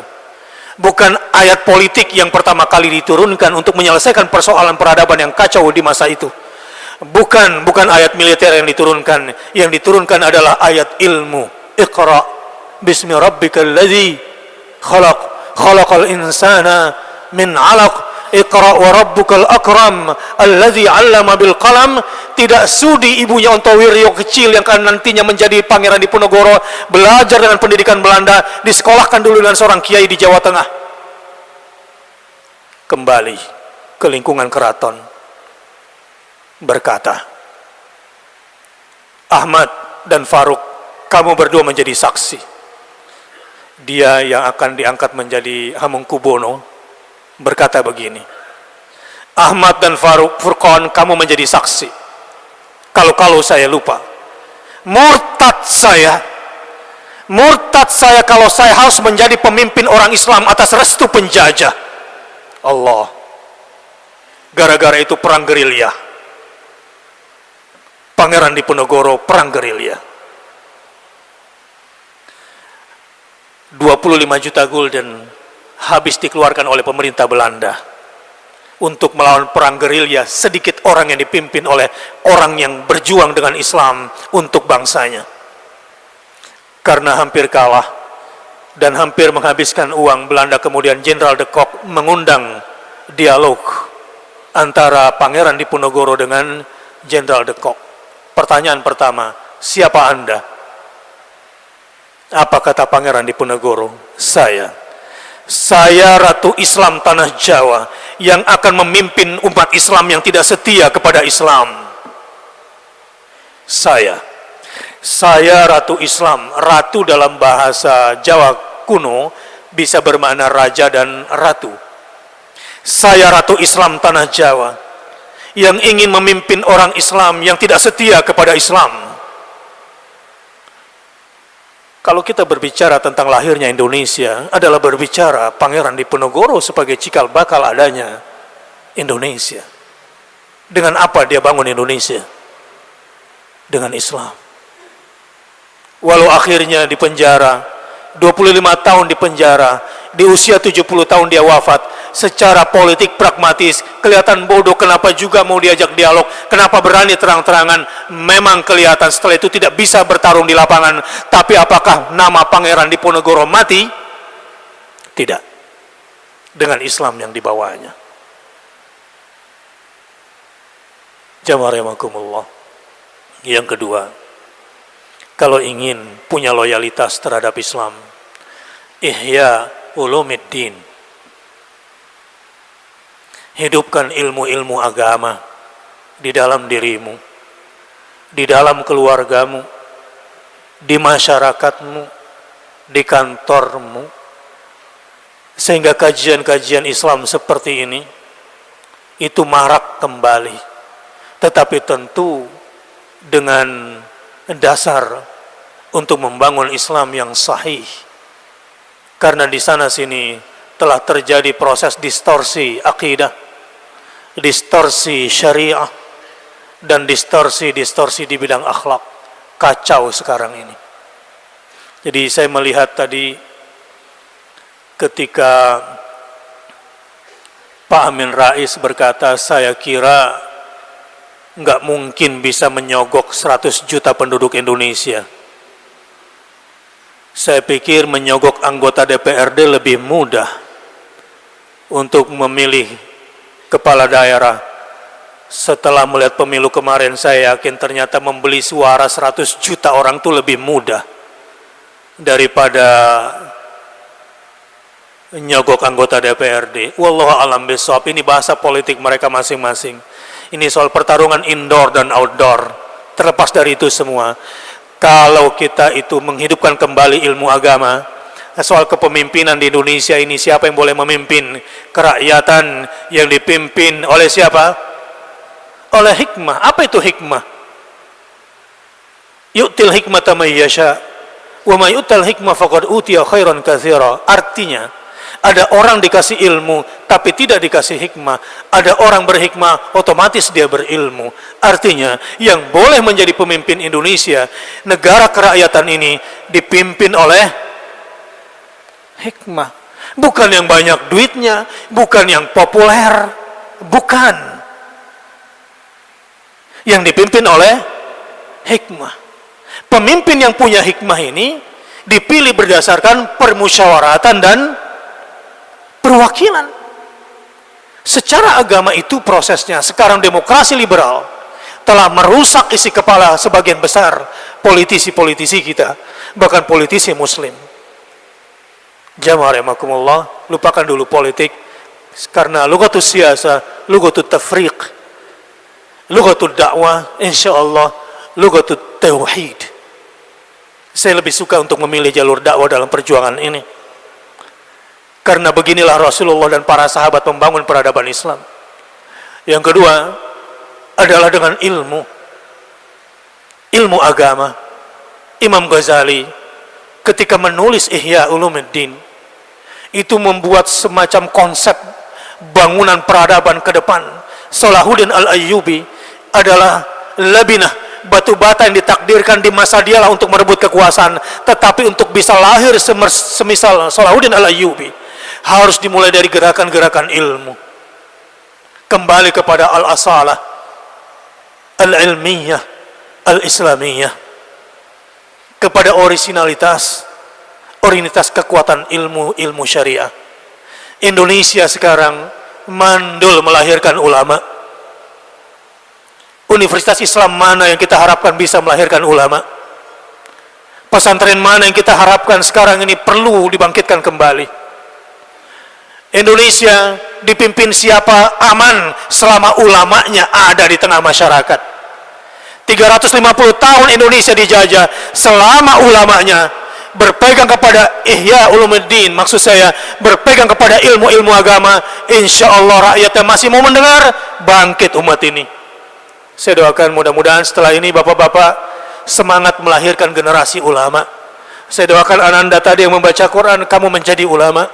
Bukan ayat politik yang pertama kali diturunkan untuk menyelesaikan persoalan peradaban yang kacau di masa itu. Bukan ayat militer yang diturunkan. Yang diturunkan adalah ayat ilmu. Iqra bismi rabbikal ladzi khalaq khalaqal insana min 'alaq. Iqra wa rabbukal akram alladzi 'allama bil qalam. Tidak sudi ibunya Ontowirio kecil yang akan nantinya menjadi Pangeran Diponegoro belajar dengan pendidikan Belanda, disekolahkan dulu dengan seorang kiai di Jawa Tengah. Kembali ke lingkungan keraton, berkata, Ahmad dan Faruk, kamu berdua menjadi saksi. Dia yang akan diangkat menjadi Hamengkubuwono berkata begini, Ahmad dan Furqan, kamu menjadi saksi. Kalau saya lupa. Murtad saya kalau saya harus menjadi pemimpin orang Islam atas restu penjajah. Allah. Gara-gara itu perang gerilya. Pangeran Diponegoro perang gerilya. 25 juta gulden habis dikeluarkan oleh pemerintah Belanda untuk melawan perang gerilya sedikit orang yang dipimpin oleh orang yang berjuang dengan Islam untuk bangsanya. Karena hampir kalah dan hampir menghabiskan uang, Belanda kemudian Jenderal de Kock mengundang dialog antara Pangeran Diponegoro dengan Jenderal de Kock. Pertanyaan pertama, siapa Anda? Apa kata Pangeran Diponegoro? Saya Ratu Islam Tanah Jawa yang akan memimpin umat Islam yang tidak setia kepada Islam. Saya Ratu Islam. Ratu dalam bahasa Jawa kuno bisa bermakna raja dan ratu. Saya Ratu Islam Tanah Jawa yang ingin memimpin orang Islam yang tidak setia kepada Islam. Kalau kita berbicara tentang lahirnya Indonesia, adalah berbicara Pangeran Diponegoro sebagai cikal bakal adanya Indonesia. Dengan apa dia bangun Indonesia? Dengan Islam. Walau akhirnya di penjara, 25 tahun di penjara, di usia 70 tahun dia wafat. Secara politik pragmatis, kelihatan bodoh, kenapa juga mau diajak dialog, kenapa berani terang-terangan, memang kelihatan setelah itu tidak bisa bertarung di lapangan. Tapi apakah nama Pangeran Diponegoro mati? Tidak. Dengan Islam yang dibawanya. Jamaah rahimakumullah. Yang kedua, kalau ingin punya loyalitas terhadap Islam, ihya ulumiddin. Hidupkan ilmu-ilmu agama di dalam dirimu, di dalam keluargamu, di masyarakatmu, di kantormu, sehingga kajian-kajian Islam seperti ini itu marak kembali. Tetapi tentu dengan dasar untuk membangun Islam yang sahih, karena di sana sini telah terjadi proses distorsi akidah, distorsi syariah, dan distorsi di bidang akhlak. Kacau sekarang ini. Jadi saya melihat tadi ketika Pak Amin Rais berkata, saya kira nggak mungkin bisa menyogok 100 juta penduduk Indonesia. Saya pikir menyogok anggota DPRD lebih mudah untuk memilih kepala daerah. Setelah melihat pemilu kemarin, saya yakin ternyata membeli suara 100 juta orang itu lebih mudah daripada nyogok anggota DPRD. Wallahu a'lam bishawab. Ini bahasa politik mereka masing-masing. Ini soal pertarungan indoor dan outdoor. Terlepas dari itu semua, kalau kita itu menghidupkan kembali ilmu agama, soal kepemimpinan di Indonesia ini, siapa yang boleh memimpin kerakyatan yang dipimpin oleh siapa? Oleh hikmah. Apa itu hikmah? Yu'til hikmata may yasha wa may yu'tal hikmah faqad utiya khairan katsira. Artinya, ada orang dikasih ilmu tapi tidak dikasih hikmah. Ada orang berhikmah, otomatis dia berilmu. Artinya, yang boleh menjadi pemimpin Indonesia, negara kerakyatan ini dipimpin oleh hikmah. Bukan yang banyak duitnya, bukan yang populer, bukan. Yang dipimpin oleh hikmah. Pemimpin yang punya hikmah ini dipilih berdasarkan permusyawaratan dan perwakilan. Secara agama itu prosesnya. Sekarang demokrasi liberal telah merusak isi kepala sebagian besar politisi-politisi kita, bahkan politisi muslim. Jamaah rahimakumullah, lupakan dulu politik, karena lugatus siyasa, lugatut tafriq, lugatut dakwah, insyaallah lugatut tauhid. Saya lebih suka untuk memilih jalur dakwah dalam perjuangan ini. Karena beginilah Rasulullah dan para sahabat membangun peradaban Islam. Yang kedua adalah dengan ilmu agama. Imam Ghazali ketika menulis Ihya Ulumuddin itu membuat semacam konsep bangunan peradaban ke depan. Salahuddin Al-Ayyubi adalah labinah, batu bata yang ditakdirkan di masa dialah untuk merebut kekuasaan, tetapi untuk bisa lahir semisal Salahuddin Al-Ayyubi harus dimulai dari gerakan-gerakan ilmu, kembali kepada al-asalah al-ilmiyah al-islamiyah, kepada originalitas kekuatan ilmu syariah. Indonesia sekarang mandul melahirkan ulama. Universitas Islam mana yang kita harapkan bisa melahirkan ulama? Pesantren mana yang kita harapkan sekarang ini perlu dibangkitkan kembali? Indonesia dipimpin siapa? Aman selama ulamanya ada di tengah masyarakat. 350 tahun Indonesia dijajah, selama ulamanya berpegang kepada Ihya Ulumuddin, maksud saya berpegang kepada ilmu-ilmu agama, insya Allah rakyatnya masih mau mendengar, bangkit umat ini. Saya doakan mudah-mudahan setelah ini bapak-bapak semangat melahirkan generasi ulama. Saya doakan Ananda tadi yang membaca Quran, kamu menjadi ulama.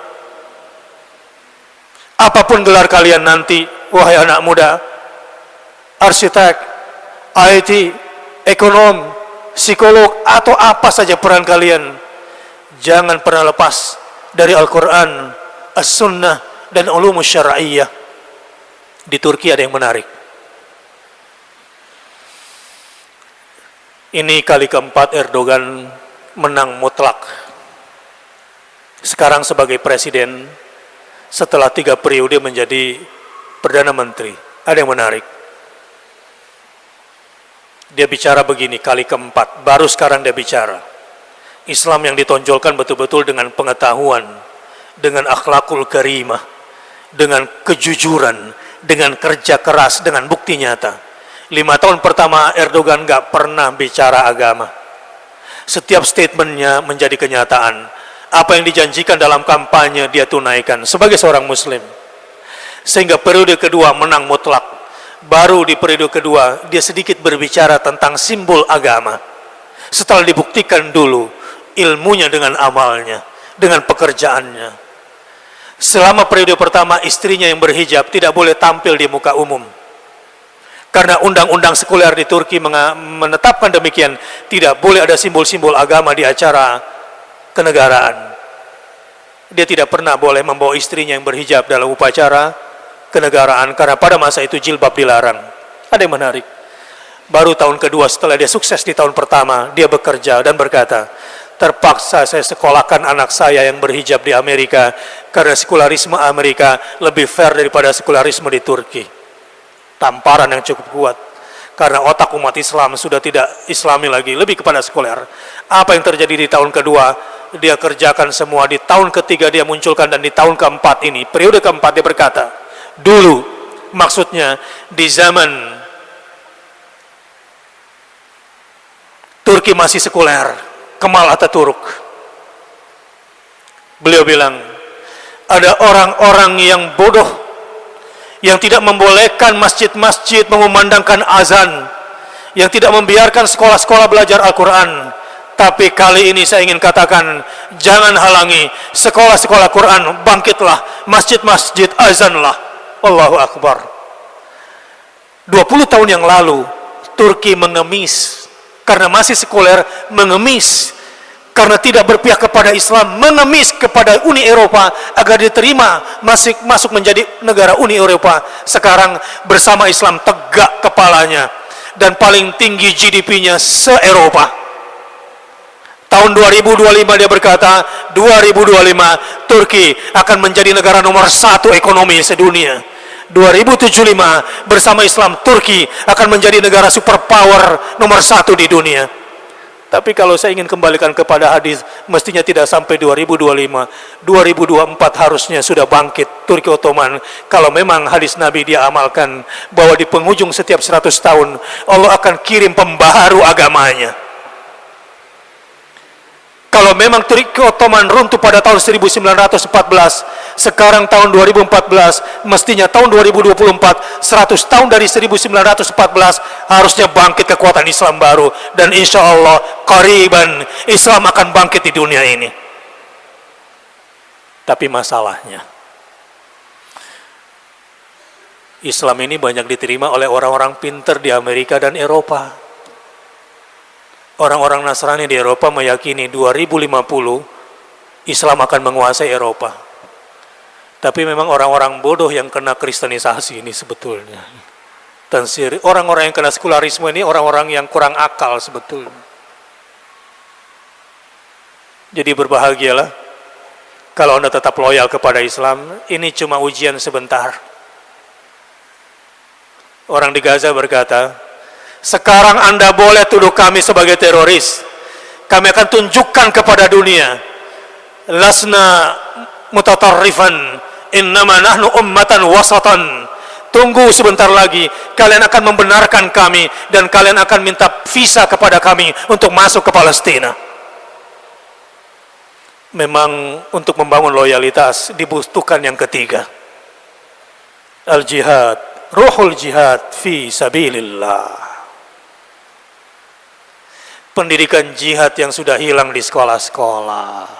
Apapun gelar kalian nanti, wahai anak muda, arsitek, IT, ekonom, psikolog, atau apa saja peran kalian, jangan pernah lepas dari Al-Quran, As-Sunnah, dan Ulumus Syar'iyyah. Di Turki ada yang menarik. Ini kali keempat Erdogan menang mutlak sekarang sebagai presiden setelah 3 periode menjadi Perdana Menteri. Ada yang menarik. Dia bicara begini kali keempat, baru sekarang dia bicara. Islam yang ditonjolkan betul-betul dengan pengetahuan, dengan akhlakul karimah, dengan kejujuran, dengan kerja keras, dengan bukti nyata. 5 tahun pertama Erdogan gak pernah bicara agama. Setiap statementnya menjadi kenyataan. Apa yang dijanjikan dalam kampanye dia tunaikan sebagai seorang muslim. Sehingga periode kedua menang mutlak. Baru di periode kedua dia sedikit berbicara tentang simbol agama. Setelah dibuktikan dulu ilmunya dengan amalnya, dengan pekerjaannya. Selama periode pertama istrinya yang berhijab tidak boleh tampil di muka umum. Karena undang-undang sekuler di Turki menetapkan demikian, tidak boleh ada simbol-simbol agama di acara kenegaraan. Dia tidak pernah boleh membawa istrinya yang berhijab dalam upacara kenegaraan, karena pada masa itu jilbab dilarang. Ada yang menarik. Baru tahun kedua setelah dia sukses di tahun pertama, dia bekerja dan berkata, terpaksa saya sekolahkan anak saya yang berhijab di Amerika, karena sekularisme Amerika lebih fair daripada sekularisme di Turki. Tamparan yang cukup kuat, karena otak umat Islam sudah tidak Islami lagi, lebih kepada sekuler. Apa yang terjadi di tahun kedua, dia kerjakan semua. Di tahun ketiga dia munculkan, dan di tahun keempat ini, periode keempat dia berkata, dulu, maksudnya di zaman Turki masih sekuler, Kemal Atatürk, beliau bilang, ada orang-orang yang bodoh, yang tidak membolehkan masjid-masjid mengumandangkan azan, yang tidak membiarkan sekolah-sekolah belajar Al-Quran. Tapi kali ini saya ingin katakan, jangan halangi sekolah-sekolah Quran, bangkitlah, masjid-masjid azanlah. Allahu Akbar. 20 tahun yang lalu Turki mengemis karena masih sekuler, mengemis karena tidak berpihak kepada Islam, mengemis kepada Uni Eropa agar diterima masuk menjadi negara Uni Eropa. Sekarang bersama Islam tegak kepalanya dan paling tinggi GDP-nya se-Eropa. Tahun 2025 dia berkata, 2025 Turki akan menjadi negara nomor 1 ekonomi sedunia. 2075 bersama Islam Turki akan menjadi negara superpower nomor 1 di dunia. Tapi kalau saya ingin kembalikan kepada hadis, mestinya tidak sampai 2025, 2024 harusnya sudah bangkit Turki Ottoman. Kalau memang hadis Nabi dia amalkan, bahwa di penghujung setiap 100 tahun Allah akan kirim pembaharu agamanya. Kalau memang Turki Ottoman runtuh pada tahun 1914, sekarang tahun 2014, mestinya tahun 2024, 100 tahun dari 1914, harusnya bangkit kekuatan Islam baru. Dan insya Allah, qariban, Islam akan bangkit di dunia ini. Tapi masalahnya, Islam ini banyak diterima oleh orang-orang pintar di Amerika dan Eropa. Orang-orang Nasrani di Eropa meyakini 2050 Islam akan menguasai Eropa. Tapi memang orang-orang bodoh yang kena kristenisasi ini sebetulnya. Dan orang-orang yang kena sekularisme ini orang-orang yang kurang akal sebetulnya. Jadi berbahagialah kalau Anda tetap loyal kepada Islam. Ini cuma ujian sebentar. Orang di Gaza berkata, sekarang Anda boleh tuduh kami sebagai teroris. Kami akan tunjukkan kepada dunia, lasna mutatarrifan, innama nahnu ummatan wasatan. Tunggu sebentar lagi, kalian akan membenarkan kami dan kalian akan minta visa kepada kami untuk masuk ke Palestina. Memang untuk membangun loyalitas dibutuhkan yang ketiga, al-jihad, ruhul jihad fi sabilillah. Pendidikan jihad yang sudah hilang di sekolah-sekolah.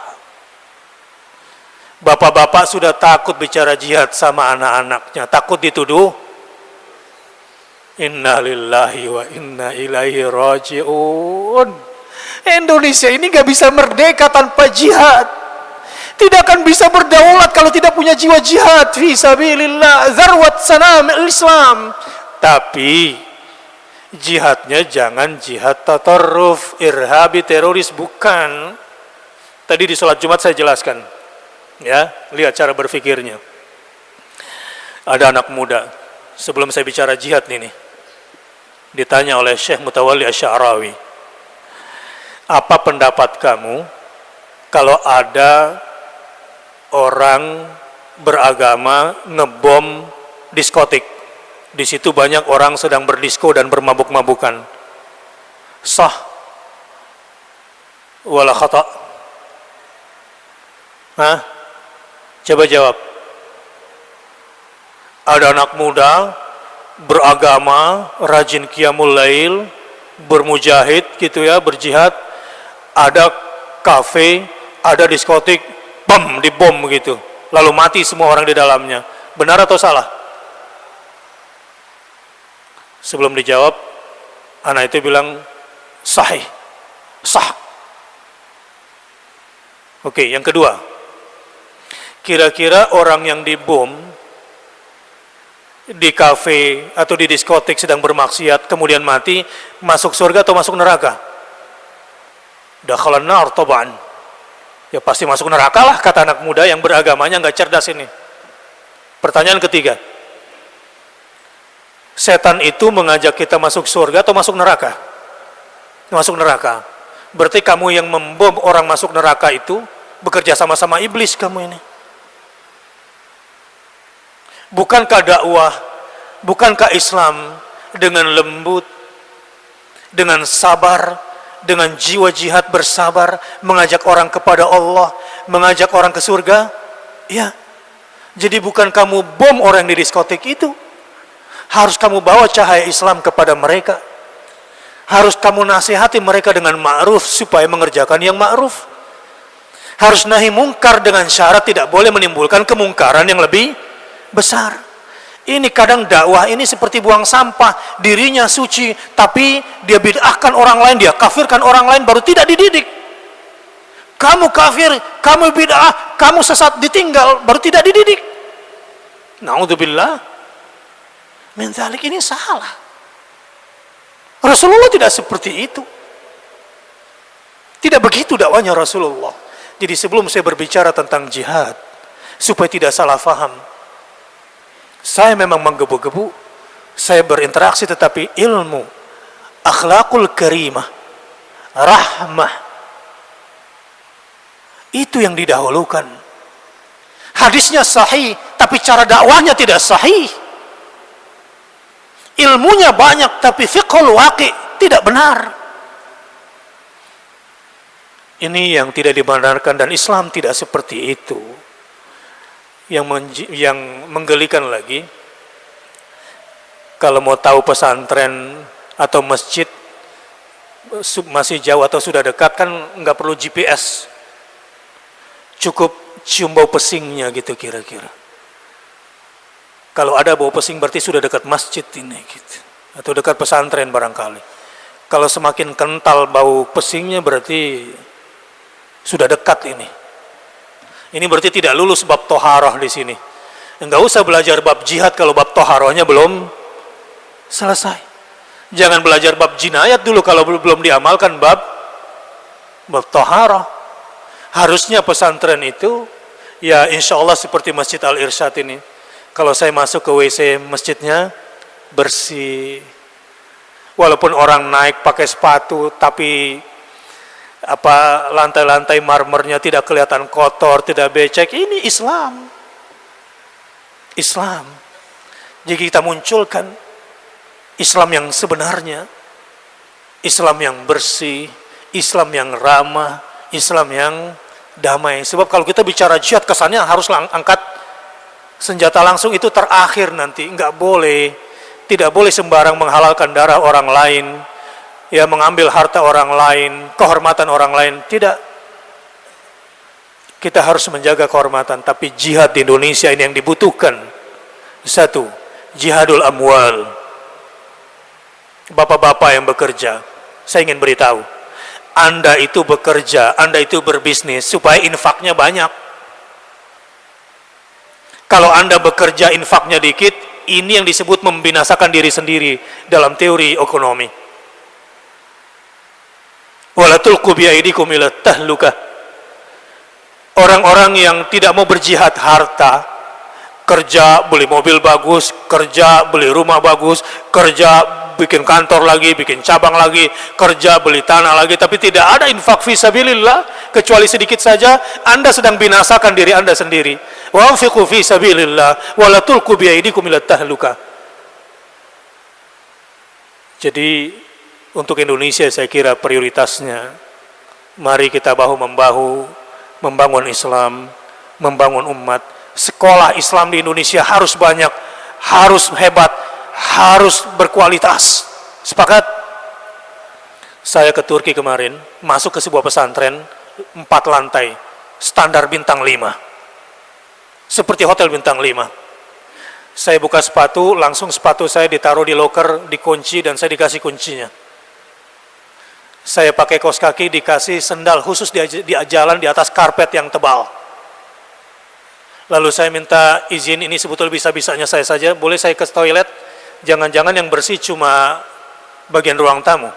Bapak-bapak sudah takut bicara jihad sama anak-anaknya, takut dituduh inna lillahi wa inna ilaihi raji'un. Indonesia ini gak bisa merdeka tanpa jihad, tidak akan bisa berdaulat kalau tidak punya jiwa jihad fi sabilillah, zarwat sanam Islam. Tapi jihadnya jangan jihad tatarruf, irhabi, teroris, bukan. Tadi di sholat Jumat saya jelaskan, ya, lihat cara berfikirnya. Ada anak muda, sebelum saya bicara jihad ini, ditanya oleh Syekh Mutawalli Asy'arawi, apa pendapat kamu kalau ada orang beragama ngebom diskotik? Di situ banyak orang sedang berdisko dan bermabuk-mabukan. Sah wala khata? Hah? Coba jawab. Ada anak muda beragama, rajin qiyamul lail, bermujahid gitu ya, berjihad. Ada kafe, ada diskotik, bom, dibom gitu. Lalu mati semua orang di dalamnya. Benar atau salah? Sebelum dijawab, anak itu bilang sahih, sah. Oke, yang kedua, kira-kira orang yang dibom di kafe atau di diskotik sedang bermaksiat kemudian mati, masuk surga atau masuk neraka? Dakhalan nar taban. Ya pasti masuk neraka lah, kata anak muda yang beragamanya nggak cerdas ini. Pertanyaan ketiga, setan itu mengajak kita masuk surga atau masuk neraka? Masuk neraka. Berarti kamu yang membom orang masuk neraka itu bekerja sama-sama iblis kamu ini. Bukankah dakwah, bukankah Islam dengan lembut, dengan sabar, dengan jiwa jihad bersabar, mengajak orang kepada Allah, mengajak orang ke surga? Ya. Jadi bukan kamu bom orang di diskotik itu. Harus kamu bawa cahaya Islam kepada mereka. Harus kamu nasihati mereka dengan ma'ruf supaya mengerjakan yang ma'ruf. Harus nahi mungkar dengan syarat tidak boleh menimbulkan kemungkaran yang lebih besar. Ini kadang dakwah ini seperti buang sampah, dirinya suci tapi dia bid'ahkan orang lain, dia kafirkan orang lain, baru tidak dididik. Kamu kafir, kamu bid'ah, kamu sesat, ditinggal, baru tidak dididik. Na'udzubillah min dzalik, ini salah. Rasulullah tidak seperti itu. Tidak begitu dakwanya Rasulullah. Jadi sebelum saya berbicara tentang jihad, supaya tidak salah faham, saya memang menggebu-gebu, saya berinteraksi, tetapi ilmu, akhlakul karimah, rahmah, itu yang didahulukan. Hadisnya sahih, tapi cara dakwahnya tidak sahih. Ilmunya banyak, tapi fiqhul waqi' tidak benar. Ini yang tidak dibenarkan dan Islam tidak seperti itu. Yang menggelikan lagi, kalau mau tahu pesantren atau masjid masih jauh atau sudah dekat kan nggak perlu GPS, cukup cium bau pesingnya gitu kira-kira. Kalau ada bau pesing berarti sudah dekat masjid ini gitu, atau dekat pesantren barangkali. Kalau semakin kental bau pesingnya berarti sudah dekat ini. Ini berarti tidak lulus bab toharoh di sini. Enggak usah belajar bab jihad kalau bab toharohnya belum selesai. Jangan belajar bab jinayat dulu kalau belum diamalkan bab toharoh. Harusnya pesantren itu ya insya Allah seperti Masjid Al-Irsyad ini. Kalau saya masuk ke WC masjidnya bersih. Walaupun orang naik pakai sepatu tapi lantai-lantai marmernya tidak kelihatan kotor, tidak becek. Ini Islam. Islam. Jadi kita munculkan Islam yang sebenarnya, Islam yang bersih, Islam yang ramah, Islam yang damai. Sebab kalau kita bicara jihad kesannya harus angkat senjata langsung, itu terakhir nanti. Enggak boleh, tidak boleh sembarang menghalalkan darah orang lain, ya mengambil harta orang lain, kehormatan orang lain. Tidak. Kita harus menjaga kehormatan. Tapi jihad di Indonesia ini yang dibutuhkan. Satu, jihadul amwal. Bapak-bapak yang bekerja, saya ingin beritahu, Anda itu bekerja, Anda itu berbisnis supaya infaknya banyak. Kalau Anda bekerja infaknya dikit, ini yang disebut membinasakan diri sendiri dalam teori ekonomi. Wala tulqu biaidikum ila tahlukah. Orang-orang yang tidak mau berjihad harta, kerja beli mobil bagus, kerja beli rumah bagus, kerja bikin kantor lagi, bikin cabang lagi, kerja beli tanah lagi, tapi tidak ada infak fi sabilillah kecuali sedikit saja, Anda sedang binasakan diri Anda sendiri. Wa anfiqu fi sabilillah wa la tulqu biaidikum ila tahlukah. Jadi untuk Indonesia saya kira prioritasnya, mari kita bahu-membahu membangun Islam, membangun umat. Sekolah Islam di Indonesia harus banyak, harus hebat, harus berkualitas. Sepakat? Saya ke Turki kemarin, masuk ke sebuah pesantren 4 lantai, standar bintang 5, seperti hotel bintang 5. Saya buka sepatu, langsung sepatu saya ditaruh di loker, dikunci, dan saya dikasih kuncinya. Saya pakai kaos kaki, dikasih sendal khusus di jalan di atas karpet yang tebal. Lalu saya minta izin, ini sebetulnya bisa-bisanya saya saja, boleh saya ke toilet? Jangan-jangan yang bersih cuma bagian ruang tamu.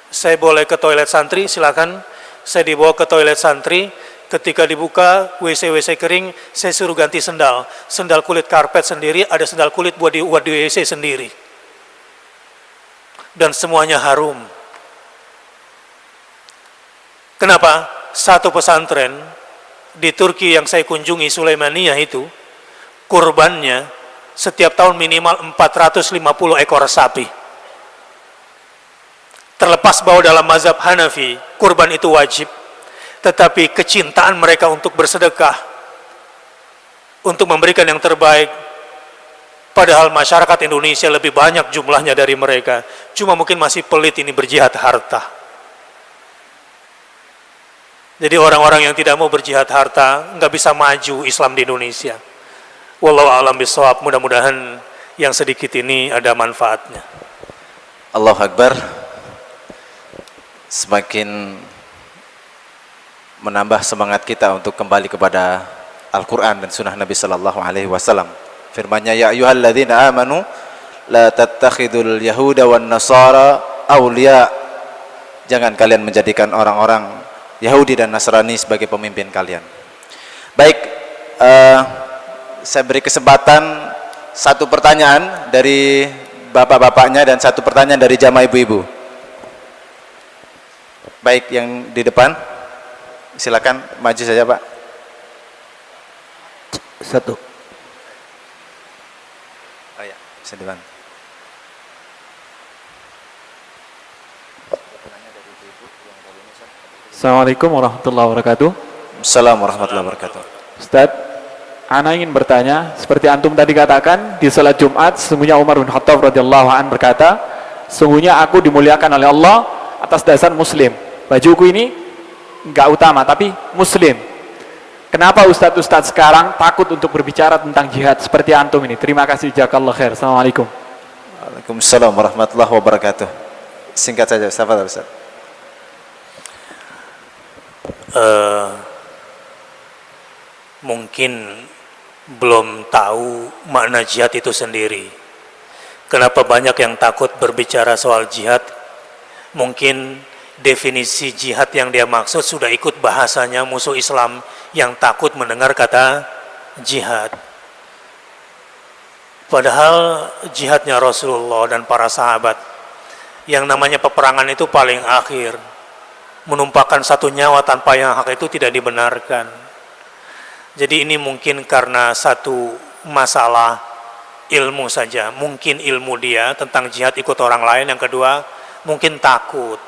Saya boleh ke toilet santri, silakan. Saya dibawa ke toilet santri, ketika dibuka WC kering, saya suruh ganti sendal. Sendal kulit karpet sendiri, ada sendal kulit buat di WC sendiri. Dan semuanya harum. Kenapa? Satu pesantren di Turki yang saya kunjungi, Sulaimaniyah itu, kurbannya setiap tahun minimal 450 ekor sapi. Terlepas bahwa dalam mazhab Hanafi, kurban itu wajib, tetapi kecintaan mereka untuk bersedekah, untuk memberikan yang terbaik, padahal masyarakat Indonesia lebih banyak jumlahnya dari mereka, cuma mungkin masih pelit ini berjihad harta. Jadi orang-orang yang tidak mau berjihad harta nggak bisa maju Islam di Indonesia. Wallahu a'lam bishawab. Mudah-mudahan yang sedikit ini ada manfaatnya. Allahu Akbar. Semakin menambah semangat kita untuk kembali kepada Al-Quran dan Sunnah Nabi Sallallahu Alaihi Wasallam. Firman-Nya, ya ayyuhalladzina amanu la tattakhidul yahuda wan nasara awliya. Jangan kalian menjadikan orang-orang Yahudi dan Nasrani sebagai pemimpin kalian. Baik, saya beri kesempatan satu pertanyaan dari bapak-bapaknya dan satu pertanyaan dari jamaah ibu-ibu. Baik, yang di depan, silakan maju saja Pak. Satu. Oh ya, bisa dibantu. Assalamualaikum warahmatullahi wabarakatuh. Assalamualaikum warahmatullahi wabarakatuh. Ustaz, ana ingin bertanya, seperti antum tadi katakan di salat Jumat, sesungguhnya Umar bin Khattab radhiyallahu an berkata, sesungguhnya aku dimuliakan oleh Allah atas dasar muslim. Bajuku ini enggak utama tapi muslim. Kenapa ustadz-ustadz sekarang takut untuk berbicara tentang jihad seperti antum ini? Terima kasih, jazakallahu khair. Assalamualaikum. Waalaikumsalam warahmatullahi wabarakatuh. Singkat saja, siapa Ustaz? Mungkin belum tahu makna jihad itu sendiri. Kenapa banyak yang takut berbicara soal jihad? Mungkin definisi jihad yang dia maksud sudah ikut bahasanya musuh Islam yang takut mendengar kata jihad. Padahal jihadnya Rasulullah dan para sahabat, yang namanya peperangan itu paling akhir, menumpahkan satu nyawa tanpa yang hak itu tidak dibenarkan. Jadi ini mungkin karena satu masalah ilmu saja, mungkin ilmu dia tentang jihad ikut orang lain. Yang kedua, mungkin takut.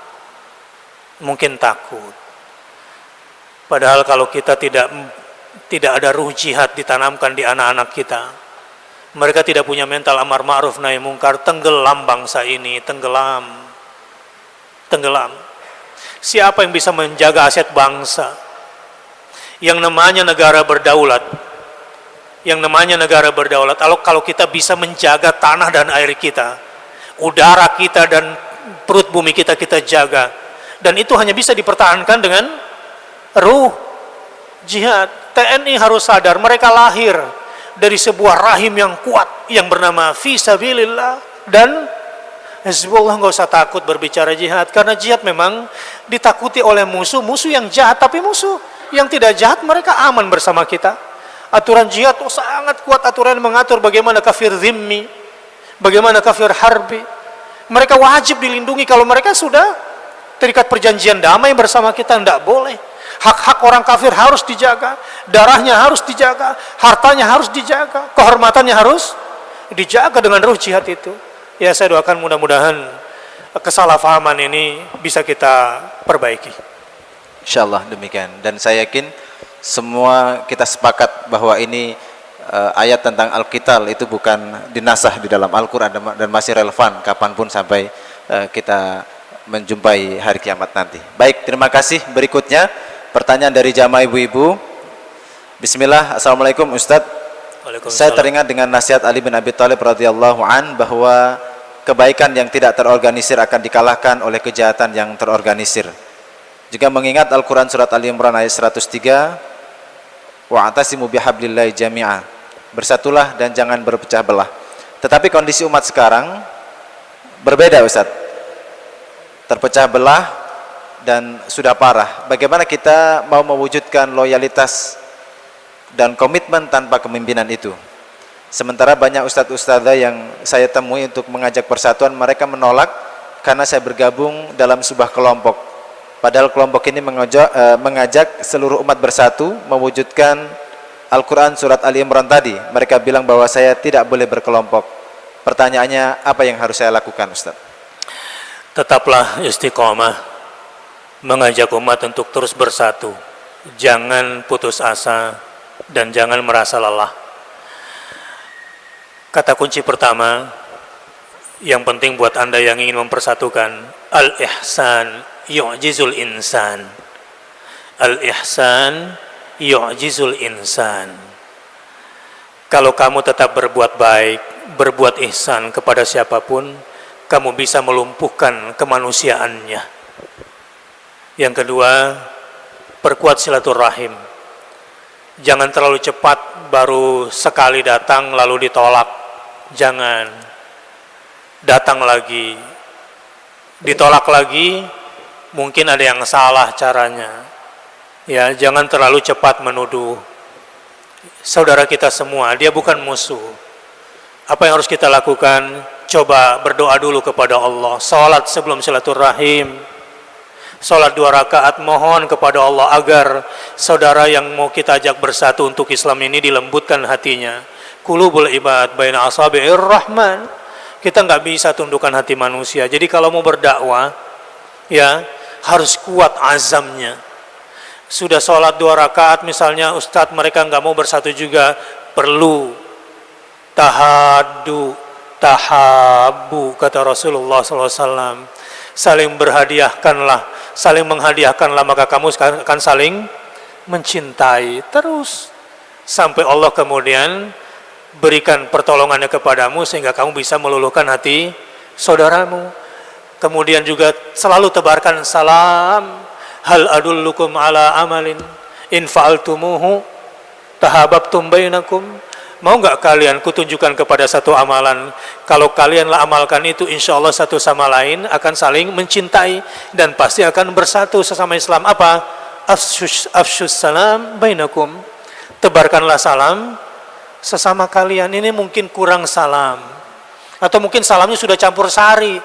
Padahal kalau kita tidak ada ruh jihad ditanamkan di anak-anak kita, mereka tidak punya mental amar ma'ruf nahi mungkar, tenggelam bangsa ini, tenggelam. Siapa yang bisa menjaga aset bangsa? Yang namanya negara berdaulat, kalau kita bisa menjaga tanah dan air kita, udara kita dan perut bumi kita jaga, dan itu hanya bisa dipertahankan dengan ruh jihad. TNI harus sadar mereka lahir dari sebuah rahim yang kuat yang bernama fisabilillah, dan Hizbullah. Nggak usah takut berbicara jihad, karena jihad memang ditakuti oleh musuh yang jahat, tapi musuh yang tidak jahat mereka aman bersama kita. Aturan jihad sangat kuat, aturan mengatur bagaimana kafir zimmi, bagaimana kafir harbi. Mereka wajib dilindungi. Kalau mereka sudah terikat perjanjian damai bersama kita, tidak boleh. Hak-hak orang kafir harus dijaga, darahnya harus dijaga, hartanya harus dijaga, kehormatannya harus dijaga dengan ruh jihad itu. Ya, saya doakan mudah-mudahan kesalahpahaman ini bisa kita perbaiki. Insyaallah demikian, dan saya yakin semua kita sepakat bahwa ini ayat tentang Al-Qital itu bukan dinasah di dalam Al-Quran dan masih relevan kapanpun sampai kita menjumpai hari kiamat nanti. Baik, terima kasih. Berikutnya pertanyaan dari jamaah ibu-ibu. Bismillah. Assalamualaikum Ustadz. Saya teringat dengan nasihat Ali bin Abi Thalib radhiyallahu an bahwa kebaikan yang tidak terorganisir akan dikalahkan oleh kejahatan yang terorganisir. Juga mengingat Al-Quran surat Ali Imran ayat 103, wa'tasimu bihablillahi jami'a, bersatulah dan jangan berpecah belah. Tetapi kondisi umat sekarang berbeda Ustaz, terpecah belah dan sudah parah. Bagaimana kita mau mewujudkan loyalitas dan komitmen tanpa kepemimpinan itu? Sementara banyak ustadz-ustadzah yang saya temui untuk mengajak persatuan, mereka menolak karena saya bergabung dalam sebuah kelompok. Padahal kelompok ini mengajak seluruh umat bersatu mewujudkan Al-Quran surat Ali Imran tadi. Mereka bilang bahwa saya tidak boleh berkelompok. Pertanyaannya, apa yang harus saya lakukan Ustaz? Tetaplah istiqomah, mengajak umat untuk terus bersatu. Jangan putus asa dan jangan merasa lelah. Kata kunci pertama yang penting buat Anda yang ingin mempersatukan, al-ihsan yu'jizul insan. Al-ihsan yu'jizul insan. Kalau kamu tetap berbuat baik, berbuat ihsan kepada siapapun, kamu bisa melumpuhkan kemanusiaannya. Yang kedua, perkuat silaturahim. Jangan terlalu cepat baru sekali datang lalu ditolak. Jangan. Datang lagi, ditolak lagi, mungkin ada yang salah caranya. Ya, jangan terlalu cepat menuduh. Saudara kita semua, dia bukan musuh. Apa yang harus kita lakukan? Coba berdoa dulu kepada Allah. Salat sebelum silaturahim. Salat 2 rakaat, mohon kepada Allah agar saudara yang mau kita ajak bersatu untuk Islam ini dilembutkan hatinya. Qulubul ibad baina asabi'ir rahman. Kita nggak bisa tundukkan hati manusia. Jadi kalau mau berdakwah, ya harus kuat azamnya. Sudah sholat 2 rakaat misalnya, ustadz mereka nggak mau bersatu juga, perlu tahadu, tahabu, kata Rasulullah SAW. Saling berhadiahkanlah, saling menghadiahkanlah, maka kamu akan saling mencintai terus sampai Allah kemudian berikan pertolongannya kepadamu sehingga kamu bisa meluluhkan hati saudaramu. Kemudian juga selalu tebarkan salam. Hal adullukum ala amalin in fa'altumuhu tahabbtum bainakum. Mau enggak kalian kutunjukkan kepada satu amalan, kalau kalianlah amalkan itu, insya Allah satu sama lain akan saling mencintai dan pasti akan bersatu sesama Islam. Apa? Afshus salam bainakum. Tebarkanlah salam sesama kalian. Ini mungkin kurang salam, atau mungkin salamnya sudah campur sari.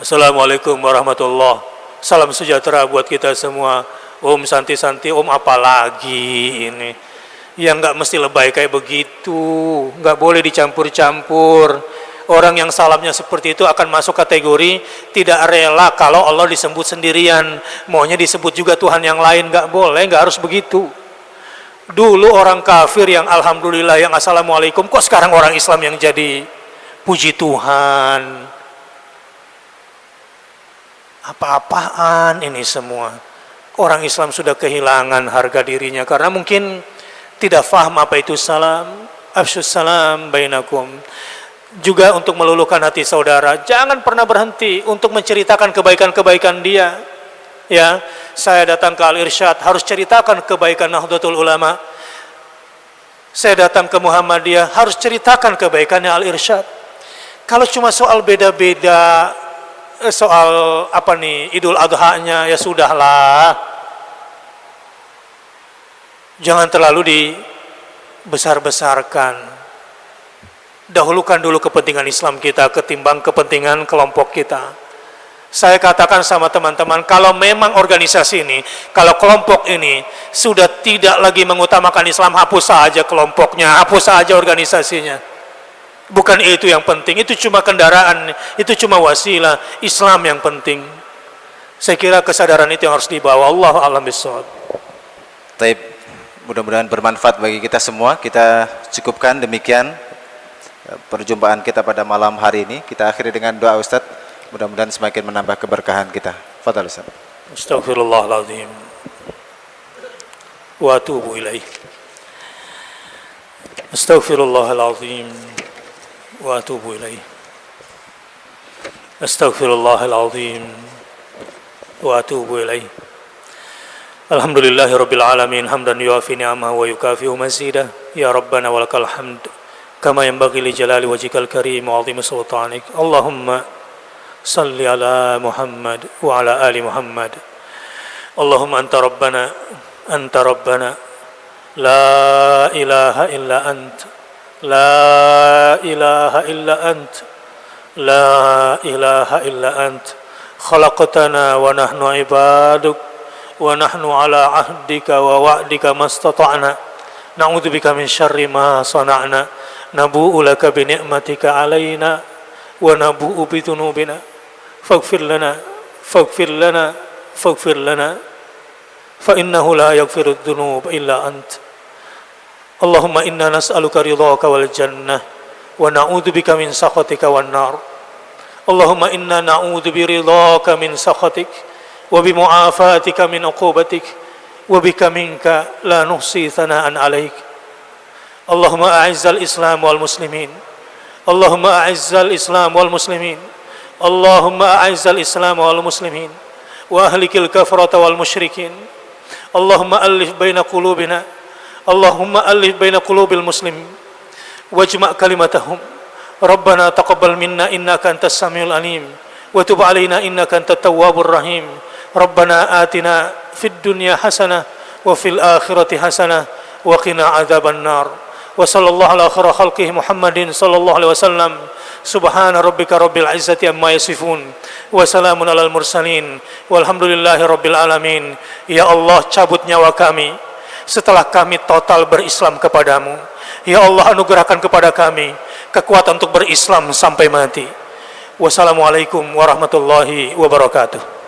Assalamualaikum warahmatullahi, salam sejahtera buat kita semua. Om santi-santi, om apalagi ini. Ya nggak mesti lebay kayak begitu, nggak boleh dicampur-campur. Orang yang salamnya seperti itu akan masuk kategori tidak rela kalau Allah disebut sendirian, maunya disebut juga Tuhan yang lain. Nggak boleh, nggak harus begitu. Dulu orang kafir yang alhamdulillah yang assalamualaikum, kok sekarang orang Islam yang jadi puji Tuhan? Apa-apaan ini semua? Orang Islam sudah kehilangan harga dirinya karena mungkin tidak faham apa itu salam. Afshus salam bainakum. Juga untuk meluluhkan hati saudara, jangan pernah berhenti untuk menceritakan kebaikan-kebaikan dia. Ya, saya datang ke Al-Irsyad harus ceritakan kebaikan Nahdlatul Ulama. Saya datang ke Muhammadiyah harus ceritakan kebaikannya Al-Irsyad. Kalau cuma soal beda-beda, soal apa nih Idul Adha-nya, ya sudahlah, jangan terlalu dibesar-besarkan. Dahulukan dulu kepentingan Islam kita ketimbang kepentingan kelompok kita. Saya katakan sama teman-teman, kalau memang organisasi ini, kalau kelompok ini sudah tidak lagi mengutamakan Islam, hapus saja kelompoknya, hapus saja organisasinya. Bukan itu yang penting, itu cuma kendaraan, itu cuma wasilah. Islam yang penting. Saya kira kesadaran itu yang harus dibawa. Allah a'lam bishawab. Taib, mudah-mudahan bermanfaat bagi kita semua. Kita cukupkan demikian perjumpaan kita pada malam hari ini. Kita akhiri dengan doa Ustaz, mudah-mudahan semakin menambah keberkahan kita. Fadhal Ustaz. Astaghfirullahaladzim wa atubu ilaih. Astaghfirullahaladzim wa atubu ilaih. Astaghfirullahaladzim wa atubu ilaih. Alhamdulillahi rabbil alamin, hamdan yuafi ni'amahu wa yukafi'u mazidah. Ya Rabbana walakal hamd kama yanbaghi li jalali wajhikal karim wa 'azimi sultanik. Allahumma salli ala Muhammad wa ala ali Muhammad. Allahumma anta rabbana la ilaha illa anta, la ilaha illa ant, la ilaha illa ant, khalaqtana wa nahnu ibaduk wa nahnu ala ahdika wa wa'dika mastata'na, na'udzubika min syarri ma sana'na, nabu'u laka bi ni'matika alaina wa nabu'u bi dhunubina, faghfir lana faghfir lana faghfir lana fa innahu la yaghfiru dhunub illa ant. Allahumma inna nas'aluka ridhaka wal jannah wa na'udzubika min sakhatika wan nar. Allahumma inna na'udzu bi ridhaka min sakhatik wa bi mu'afatika min uqubatik wa bika minka la nuhsi thana'an 'alaik. Allahumma a'izzal Islam wal muslimin. Allahumma a'izzal Islam wal muslimin. Allahumma a'izzal Islam wal muslimin wa ahlikil kafarata wal musyrikin. Allahumma alif baina qulubina. Allahumma alif baina qulubil muslimin wajma' kalimatahum. Rabbana taqabbal minna innaka antas samiul alim wa tub alaina innaka antat tawwabur rahim. Rabbana atina fid dunya hasanah wa fil akhirati hasanah wa qina adzaban nar. Wa sallallahu ala khairi khalqihi Muhammadin sallallahu alaihi wasallam. Subhana rabbika rabbil izzati amma yasifun wa salamun alal mursalin walhamdulillahi rabbil alamin. Ya Allah, cabut nyawa kami setelah kami total berislam kepadamu. Ya Allah, anugerahkan kepada kami kekuatan untuk berislam sampai mati. Wassalamualaikum warahmatullahi wabarakatuh.